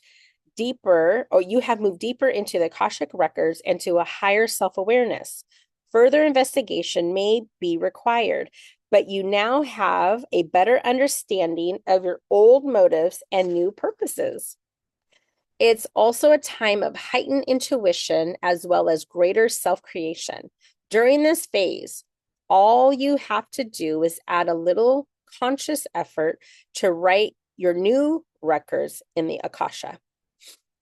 deeper into the Akashic records and to a higher self-awareness. Further investigation may be required, but you now have a better understanding of your old motives and new purposes. It's also a time of heightened intuition as well as greater self-creation. During this phase, all you have to do is add a little conscious effort to write your new records in the Akasha.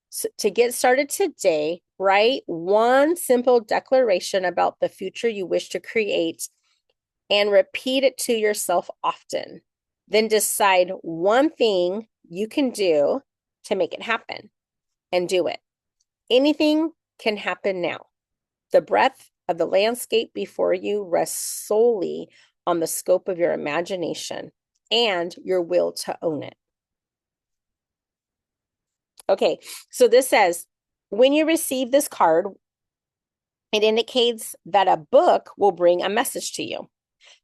So to get started today, write one simple declaration about the future you wish to create and repeat it to yourself often. Then decide one thing you can do to make it happen and do it. Anything can happen now. The breadth of the landscape before you rests solely on the scope of your imagination and your will to own it. Okay, so this says, when you receive this card, it indicates that a book will bring a message to you.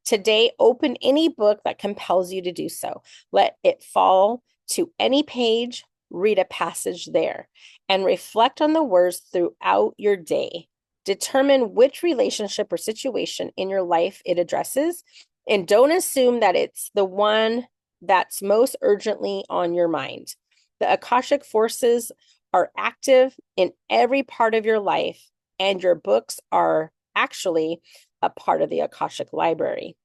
Today, open any book that compels you to do so. Let it fall to any page, read a passage there, and reflect on the words throughout your day. Determine which relationship or situation in your life it addresses, and don't assume that it's the one that's most urgently on your mind. The Akashic forces are active in every part of your life, and your books are actually a part of the Akashic library.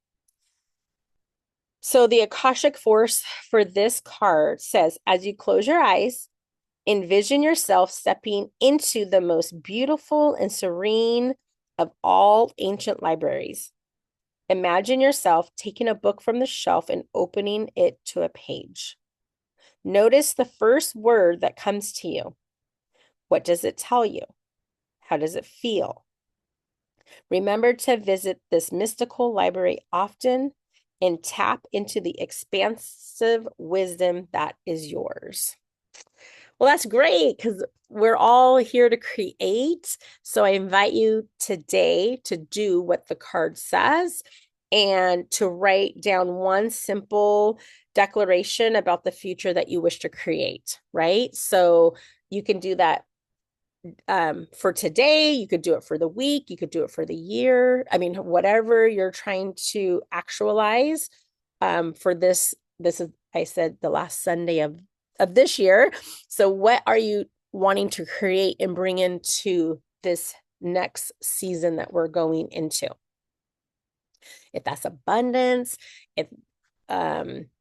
So the Akashic force for this card says, as you close your eyes, envision yourself stepping into the most beautiful and serene of all ancient libraries. Imagine yourself taking a book from the shelf and opening it to a page. Notice the first word that comes to you. What does it tell you? How does it feel? Remember to visit this mystical library often and tap into the expansive wisdom that is yours. Well, that's great because we're all here to create. So I invite you today to do what the card says and to write down one simple declaration about the future that you wish to create, right? So you can do that for today, you could do it for the week, you could do it for the year. I mean, whatever you're trying to actualize for this is, I said, the last Sunday of this year. So what are you wanting to create and bring into this next season that we're going into? If that's abundance, if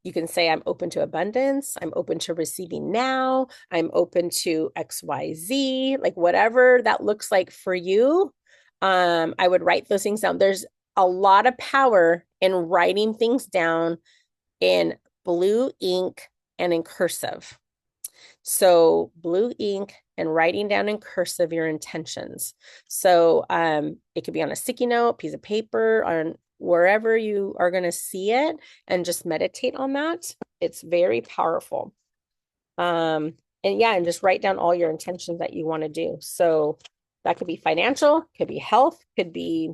you can say, I'm open to abundance. I'm open to receiving now. I'm open to XYZ, like whatever that looks like for you. I would write those things down. There's a lot of power in writing things down in blue ink and in cursive. So blue ink and writing down in cursive your intentions. So it could be on a sticky note, piece of paper, on wherever you are going to see it, and just meditate on that. It's very powerful. And yeah, and just write down all your intentions that you want to do. So that could be financial, could be health, could be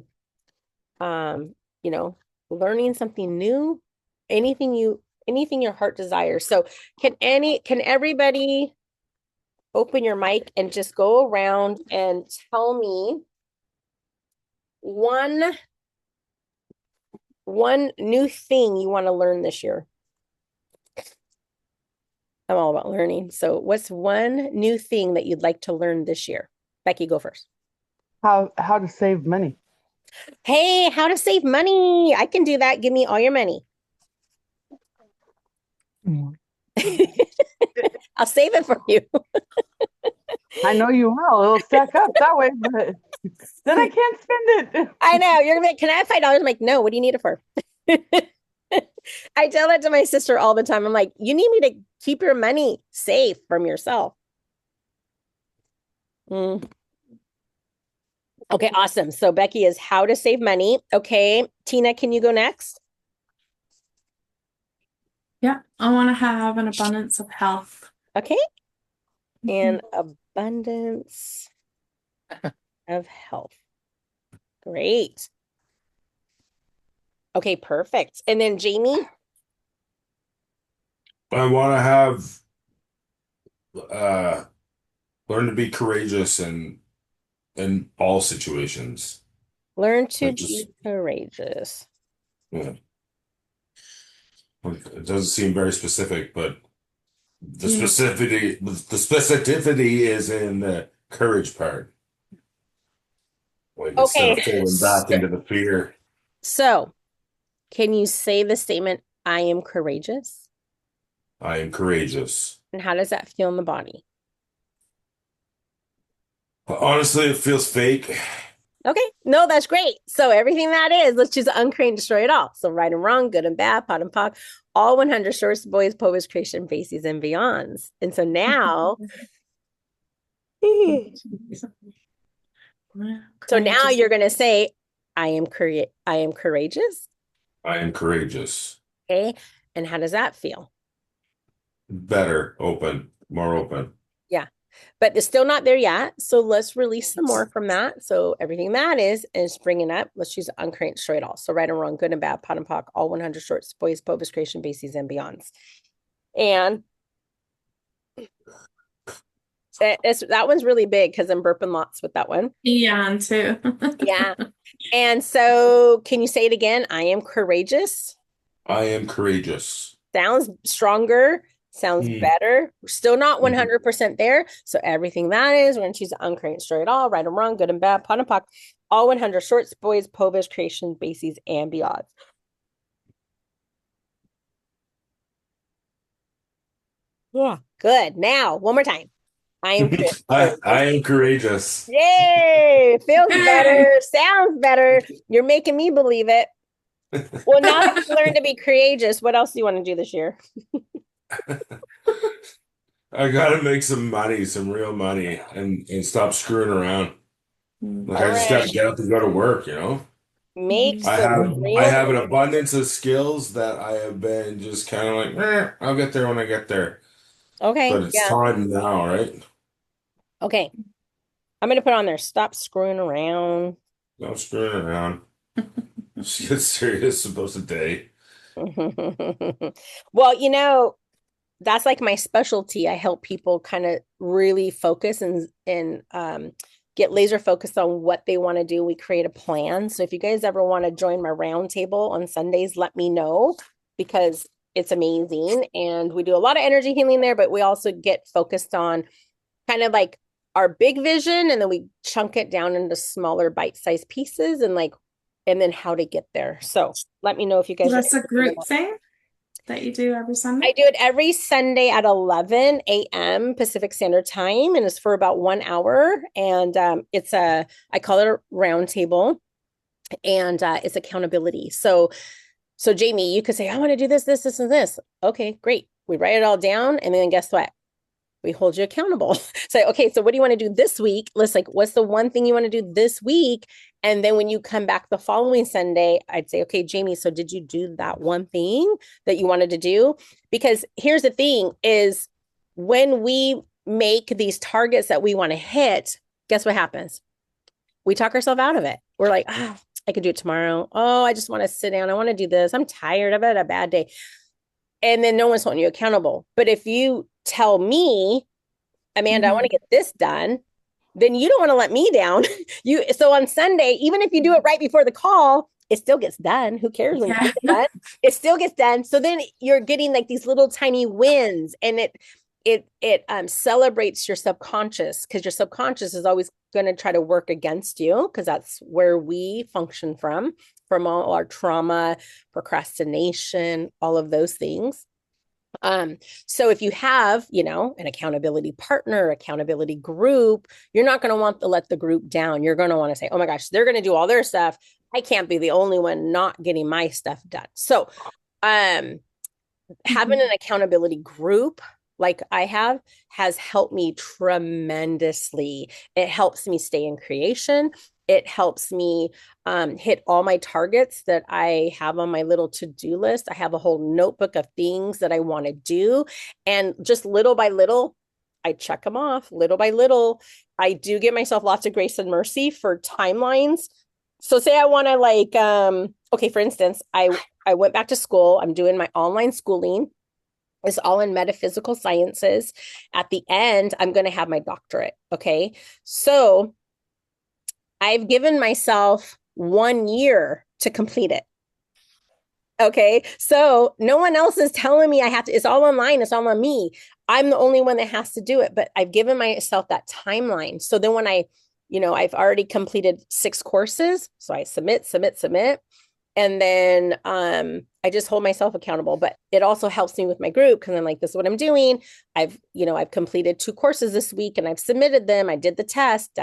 learning something new, anything your heart desires. So can everybody open your mic and just go around and tell me one new thing you want to learn this year? I'm all about learning. So what's one new thing that you'd like to learn this year? Becky, go first. How to save money. Hey, how to save money. I can do that. Give me all your money. I'll save it for you. I know you will. It'll stack up that way, but then I can't spend it. I know. You're gonna be like, can I have $5? I'm like, no, what do you need it for? I tell that to my sister all the time. I'm like, you need me to keep your money safe from yourself. Okay, awesome. So Becky is how to save money. Okay, Tina, can you go next? Yeah, I want to have an abundance of health. Okay. And abundance of health. Great. Okay, perfect. And then Jamie? I want to have learn to be courageous in all situations. Learn to Like be courageous. Yeah. It doesn't seem very specific, but the specificity is in the courage part. Like instead Okay. of falling back into the fear. So, can you say the statement, I am courageous? I am courageous. And how does that feel in the body? Honestly, it feels fake. Okay. No, that's great. So everything that is, let's choose uncreate and destroy it all. So right and wrong, good and bad, pot and pock, all 100 shorts, boys, poets, creation, faces, and beyonds. And so now, Yeah, So now courageous. you're going to say, I am courageous. I am courageous. Okay. And how does that feel? Better, open, more open. Yeah. But it's still not there yet. So let's release some more from that. So everything that is bringing up. Let's choose uncreate straight all. So right and wrong, good and bad, pot and pock, all 100 shorts, boys, bovis, creation, bases, and beyonds. And that one's really big because I'm burping lots with that one. Eon too. Yeah. And so can you say it again? I am courageous. I am courageous. Sounds stronger, sounds Mm. better. We're still not Mhm. 100% there. So everything that is, we're going to choose uncreate straight all, right and wrong, good and bad, pot and pock, all 100 shorts, boys, povis, creation, bases, and beyonds. Yeah, good. Now, one more time. I am I courageous. am courageous. Yay! Feels better. Sounds better. You're making me believe it. Well, now that you learned to be courageous, what else do you want to do this year? I gotta make some money, some real money, and stop screwing around. Like All I just gotta right. get up and go to work, you know? Make I some have I real have an money. abundance of skills that I have been just kind of like, I'll get there when I get there. Okay. But it's Yeah. time now, right? Okay. I'm going to put on there. Stop screwing around. No screwing around. Just get serious about the day. Well, that's like my specialty. I help people kind of really focus and get laser focused on what they want to do. We create a plan. So if you guys ever want to join my roundtable on Sundays, let me know because it's amazing. And we do a lot of energy healing there, but we also get focused on kind of like our big vision and then we chunk it down into smaller bite-sized pieces and then how to get there. So let me know if you So guys are that's a interested in group that. thing that you do every I Sunday? do it every Sunday at 11 a.m. Pacific Standard Time, and it's for about 1 hour. And I call it a round table, and it's accountability. So Jamie, you could say, I want to do this, this, this, and this. Okay, great. We write it all down, and then guess what? We hold you accountable. Say, okay, so what do you want to do this week? Let's what's the one thing you want to do this week? And then when you come back the following Sunday, I'd say, okay, Jamie, so did you do that one thing that you wanted to do? Because here's the thing is when we make these targets that we want to hit, guess what happens? We talk ourselves out of it. We're like, I could do it tomorrow. Oh, I just want to sit down. I want to do this. I'm tired. I've had a bad day. And then no one's holding you accountable. But if you tell me, Amanda, I want to get this done, then you don't want to let me down. So on Sunday, even if you do it right before the call, it still gets done. Who cares when you get it done? It still gets done. So then you're getting like these little tiny wins, and it celebrates your subconscious because your subconscious is always going to try to work against you because that's where we function from all our trauma, procrastination, all of those things. So if you have, an accountability partner, accountability group, you're not going to want to let the group down. You're going to want to say, oh my gosh, they're going to do all their stuff. I can't be the only one not getting my stuff done. So, having an accountability group like I have has helped me tremendously. It helps me stay in creation. It helps me hit all my targets that I have on my little to-do list. I have a whole notebook of things that I want to do. And just little by little, I check them off little by little. I do give myself lots of grace and mercy for timelines. So say I want to okay, for instance, I went back to school. I'm doing my online schooling. It's all in metaphysical sciences. At the end, I'm going to have my doctorate. Okay. So I've given myself 1 year to complete it. Okay. So no one else is telling me I have to, it's all online. It's all on me. I'm the only one that has to do it, but I've given myself that timeline. So then when I've already completed 6 courses. So I submit. And then I just hold myself accountable. But it also helps me with my group because I'm like, this is what I'm doing. I've completed 2 courses this week and I've submitted them. I did the test,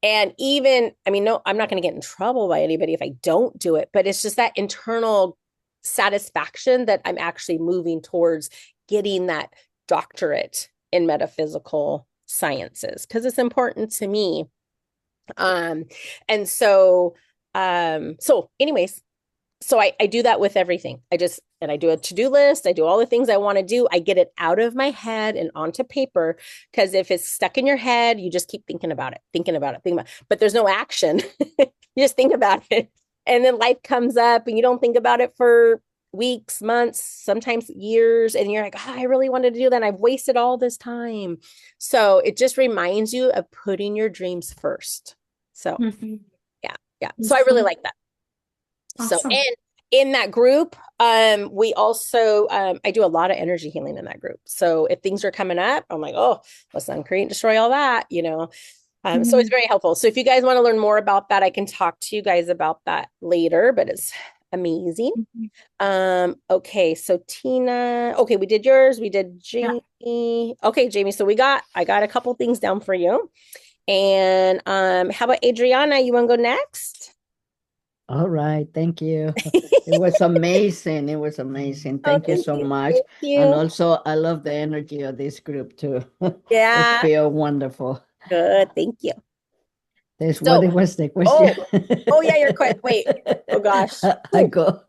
And even, no, I'm not going to get in trouble by anybody if I don't do it, but it's just that internal satisfaction that I'm actually moving towards getting that doctorate in metaphysical sciences because it's important to me Um, and so anyways, so I do that with everything. I do a to-do list. I do all the things I want to do. I get it out of my head and onto paper because if it's stuck in your head, you just keep thinking about it, thinking about it, thinking about it. But there's no action. You just think about it. And then life comes up and you don't think about it for weeks, months, sometimes years. And you're like, oh, I really wanted to do that. And I've wasted all this time. So it just reminds you of putting your dreams first. So Mhm. yeah, yeah. So I really like that. So, Awesome. and in that group, we also, I do a lot of energy healing in that group. So if things are coming up, I'm like, oh, let's uncreate and destroy all that, you know. So it's very helpful. So if you guys want to learn more about that, I can talk to you guys about that later, but it's amazing. Okay, so Tina, okay, we did yours, we did Yeah. Jamie. Okay, Jamie, so I got a couple things down for you. And how about Adriana? You want to go next? All right, thank you. It was amazing. It was amazing. Oh, Thank you thank so you. much. Thank And you. also, I love the energy of this group too. It Yeah, feels wonderful. good. Thank you. That's what So, it was the question. oh, oh yeah, you're quite, wait. Oh gosh. I Ooh, go.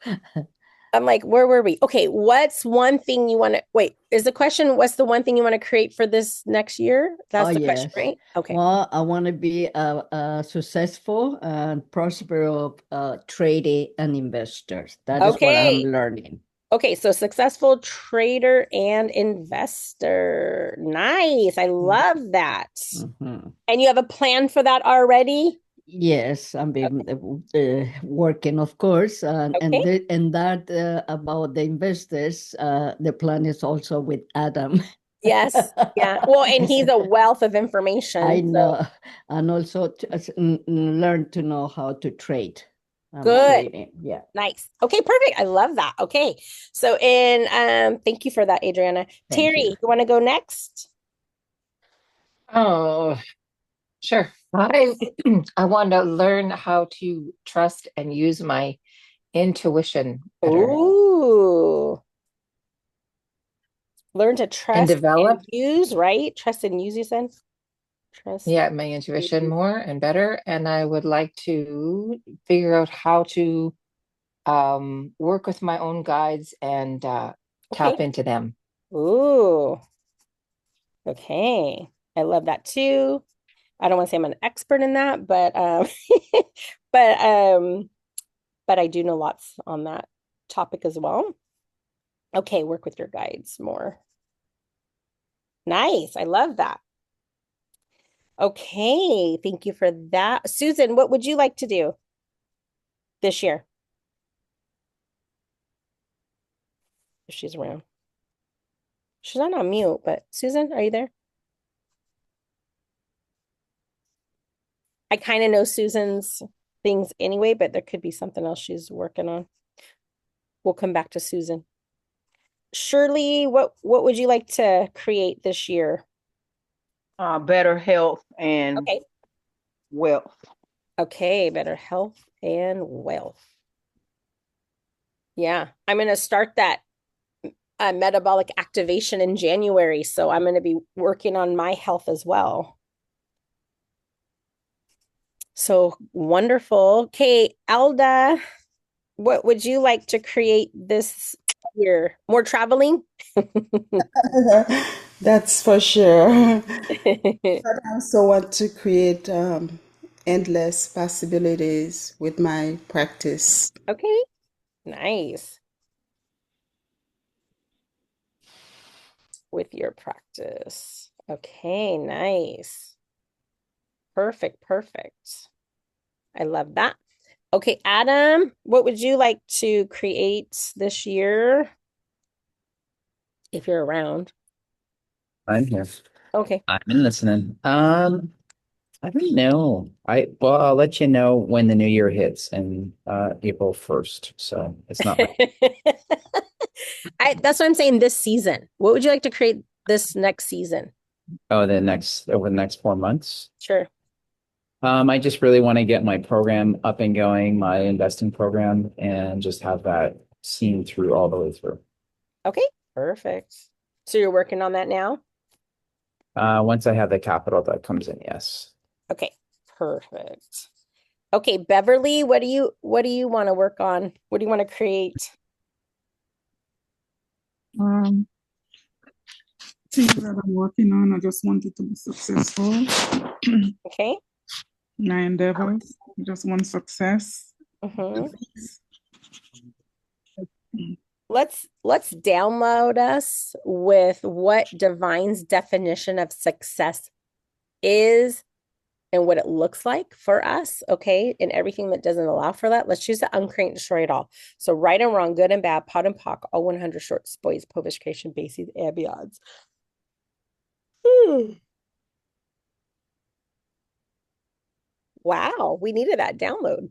I'm like, where were we? Okay, what's one thing you want to, wait, is the question, what's the one thing you want to create for this next year? Oh, That's the question, yes. right? Okay. Well, I want to be a successful and prosperous trader and investor. That is what I'm Okay. learning. Okay, so successful trader and investor. Nice. I love that. Mhm. And you have a plan for that already? Yes, I've been working, of course, Okay. and that about the investors. The plan is also with Adam. Yes. Yeah. Well, and he's a wealth of I information. So know, and also learn to know how to trade. I'm good. trading. Yeah, Nice. Okay, perfect. I love that. Okay. So and thank you for that, Adriana. thank Terry, you. you want to go next? Oh, sure. I want to learn how to trust and use my intuition better Ooh. Learn to and trust and develop, use, right? Trust and use, you said? Trust. yeah, my intuition Use. more and better. And I would like to figure out how to work with my own guides and Okay. tap into them. Ooh. Okay. I love that too. I don't want to say I'm an expert in that, but but um but I do know lots on that topic as well. Okay, work with your guides more. Nice. I love that. Okay, thank you for that. Susan, what would you like to do this year if she's around? She's not on mute, but Susan, are you there? I kind of know Susan's things anyway, but there could be something else she's working on. We'll come back to Susan. Shirley, what would you like to create this year? Better health and Okay. wealth. Okay, better health and wealth. Yeah, I'm going to start that metabolic activation in January, so I'm going to be working on my health as well. So wonderful. Okay, Alda, what would you like to create this year? More traveling? That's for sure. But I also want to create endless possibilities with my practice. Okay, nice. With your practice. Okay, nice. Perfect, perfect. I love that. Okay, Adam, what would you like to create this year if you're around? I'm here. Okay. I've been listening. I don't know. I'll let you know when the new year hits and April 1st. So it's not like That's what I'm saying this season. What would you like to create this next season? over the next 4 months. Sure. I just really want to get my program up and going, my investing program, and just have that seen through all the way through. Okay, perfect. So you're working on that now? Once I have the capital that comes in, yes. Okay, Perfect. Okay, Beverly, what do you want to work on? What do you want to create? Um, things that I'm working on, I just want it to be successful. Okay. My endeavors, just want success. Let's download us with what Divine's definition of success is and what it looks like for us, okay? And everything that doesn't allow for that. Let's choose the uncreate, destroy it all. So right and wrong, good and bad, pot and pock, all 100 shorts, boys, publish creation, bases, ambiance. Wow, we needed that download.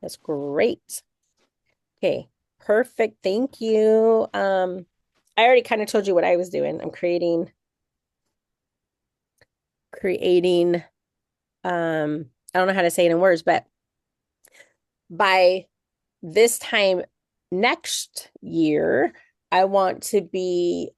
That's great. Okay, perfect. Thank you. I already kind of told you what I was doing. I'm creating I don't know how to say it in words, but by this time next year, I want to be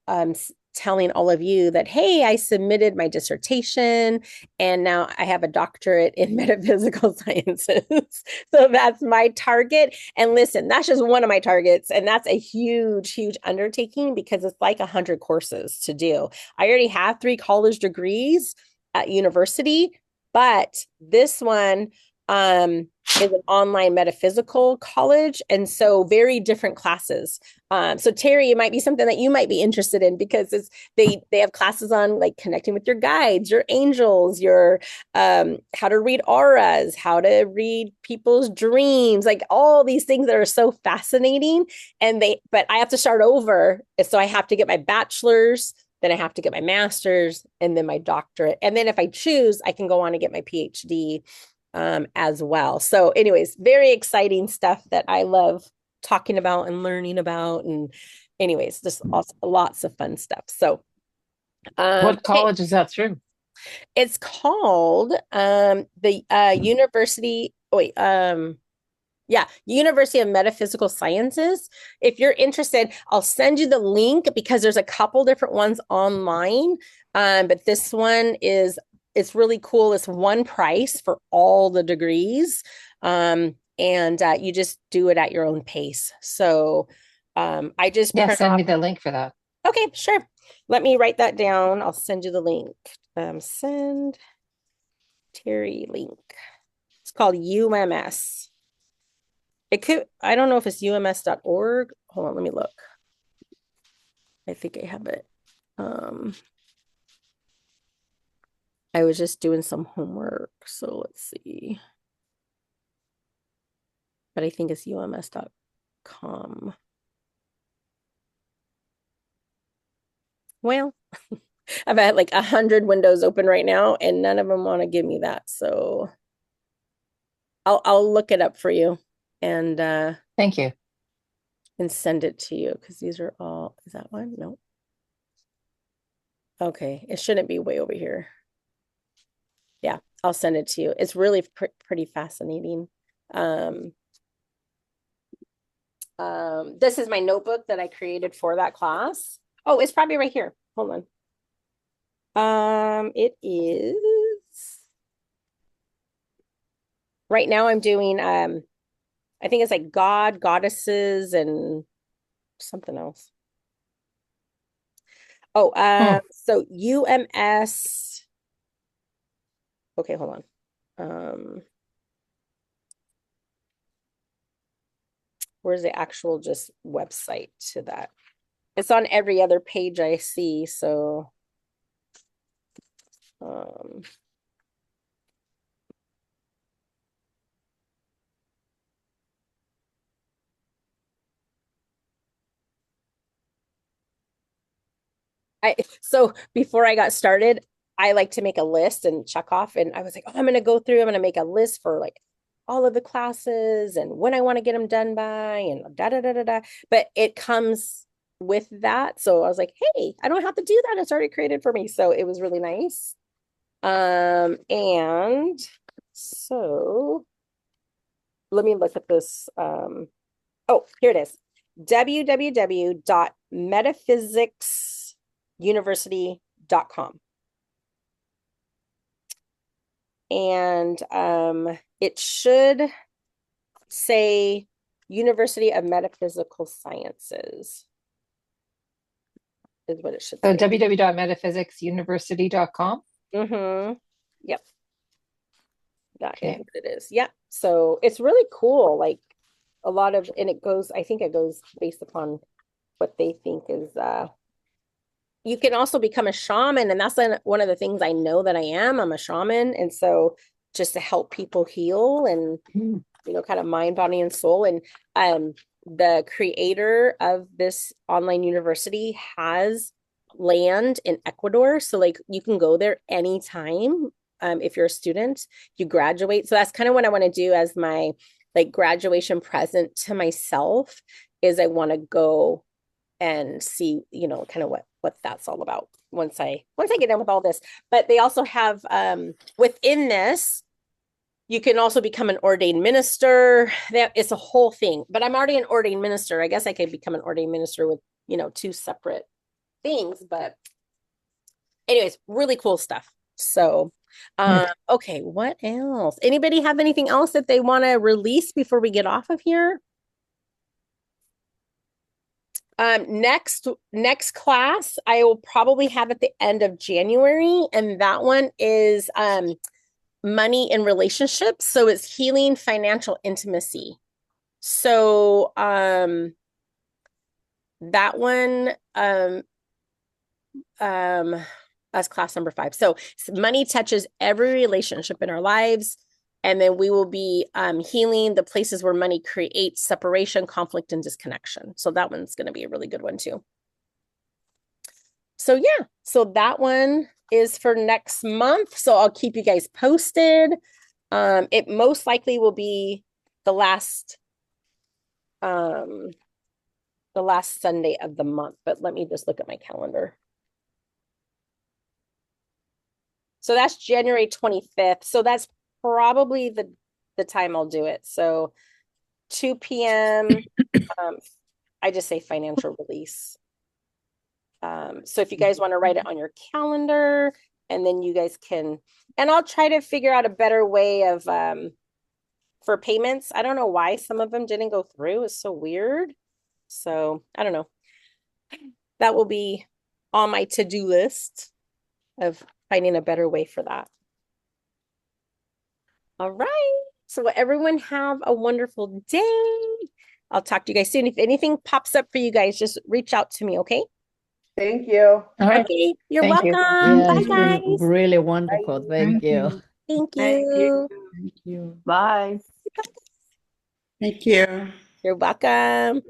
telling all of you that, hey, I submitted my dissertation and now I have a doctorate in metaphysical sciences. So that's my target. And listen, that's just one of my targets. And that's a huge, huge undertaking because it's like 100 courses to do. I already have 3 college degrees at university, but this one, is an online metaphysical college, and so very different classes. So Terry, it might be something that you might be interested in because they have classes on like connecting with your guides, your angels, your how to read auras, how to read people's dreams, like all these things that are so fascinating. But I have to start over, so I have to get my bachelor's. Then I have to get my master's and then my doctorate. And then if I choose, I can go on and get my PhD as well. So anyways, very exciting stuff that I love talking about and learning about. And anyways, just lots of fun stuff. So What college is that through? It's called the University, University of Metaphysical Sciences. If you're interested, I'll send you the link because there's a couple different ones online. But this one it's really cool. It's one price for all the degrees. And you just do it at your own pace. So I just send me the link for that. Okay, sure. Let me write that down. I'll send you the link. Send Terry link. It's called UMS. I don't know if it's ums.org. Hold on, let me look. I think I have it. I was just doing some homework, so let's see. But I think it's ums.com. Well, I've had like 100 windows open right now, and none of them want to give me that. So I'll look it up for you, and thank you, and send it to you because these are all. Is that one? No. Okay, it shouldn't be way over here. Yeah, I'll send it to you. It's really pretty fascinating. This is my notebook that I created for that class. Oh, it's probably right here. Hold on. It is right now I'm doing I think it's like God, goddesses, and something else. Oh, so UMS. Okay, hold on. Where's the actual just website to that? It's on every other page I see, so so before I got started, I like to make a list and check off, and I was like, oh, I'm gonna make a list for like all of the classes and when I want to get them done by and da da da da da. But it comes with that. So I was like, hey, I don't have to do that. It's already created for me. So it was really nice. And so let me look at this. Oh, here it is. www.metaphysicsuniversity.com. and it should say University of Metaphysical Sciences is what it should So say. www.metaphysicsuniversity.com. Yep. That is Okay. what it is. Yeah. So it's really cool. Like a lot of, and I think it goes based upon what they think is, you can also become a shaman. And that's one of the things I know that I am. I'm a shaman. And so just to help people heal and, kind of mind, body, and soul. And the creator of this online university has land in Ecuador. So like you can go there anytime. If you're a student, you graduate. So that's kind of what I want to do as my like graduation present to myself is I want to go and see, kind of what that's all about once I get done with all this. But they also have within this, you can also become an ordained minister. That it's a whole thing. But I'm already an ordained minister. I guess I could become an ordained minister with, two separate things. But anyways, really cool stuff. So okay, what else? Anybody have anything else that they want to release before we get off of here? Next class I will probably have at the end of January, and that one is money and relationships. So it's healing financial intimacy. So that one that's class number 5. So money touches every relationship in our lives. And then we will be healing the places where money creates separation, conflict, and disconnection. So that one's going to be a really good one too. So yeah, so that one is for next month. So I'll keep you guys posted. It most likely will be the last Sunday of the month, but let me just look at my calendar. So that's January 25th. So that's probably the time I'll do it. So 2 p.m. I just say financial release. So if you guys want to write it on your calendar, and then you guys can, and I'll try to figure out a better way of for payments. I don't know why some of them didn't go through. It's so weird. So I don't know. That will be on my to-do list of finding a better way for that. All right. So everyone have a wonderful day. I'll talk to you guys soon. If anything pops up for you guys, just reach out to me, okay? Thank you. All right. Okay. You're Thank you. welcome. Yeah, Bye, it's been guys. really wonderful. Thank Thank you. you. Thank Thank you. you. Thank you. Bye. Thank you. You're welcome.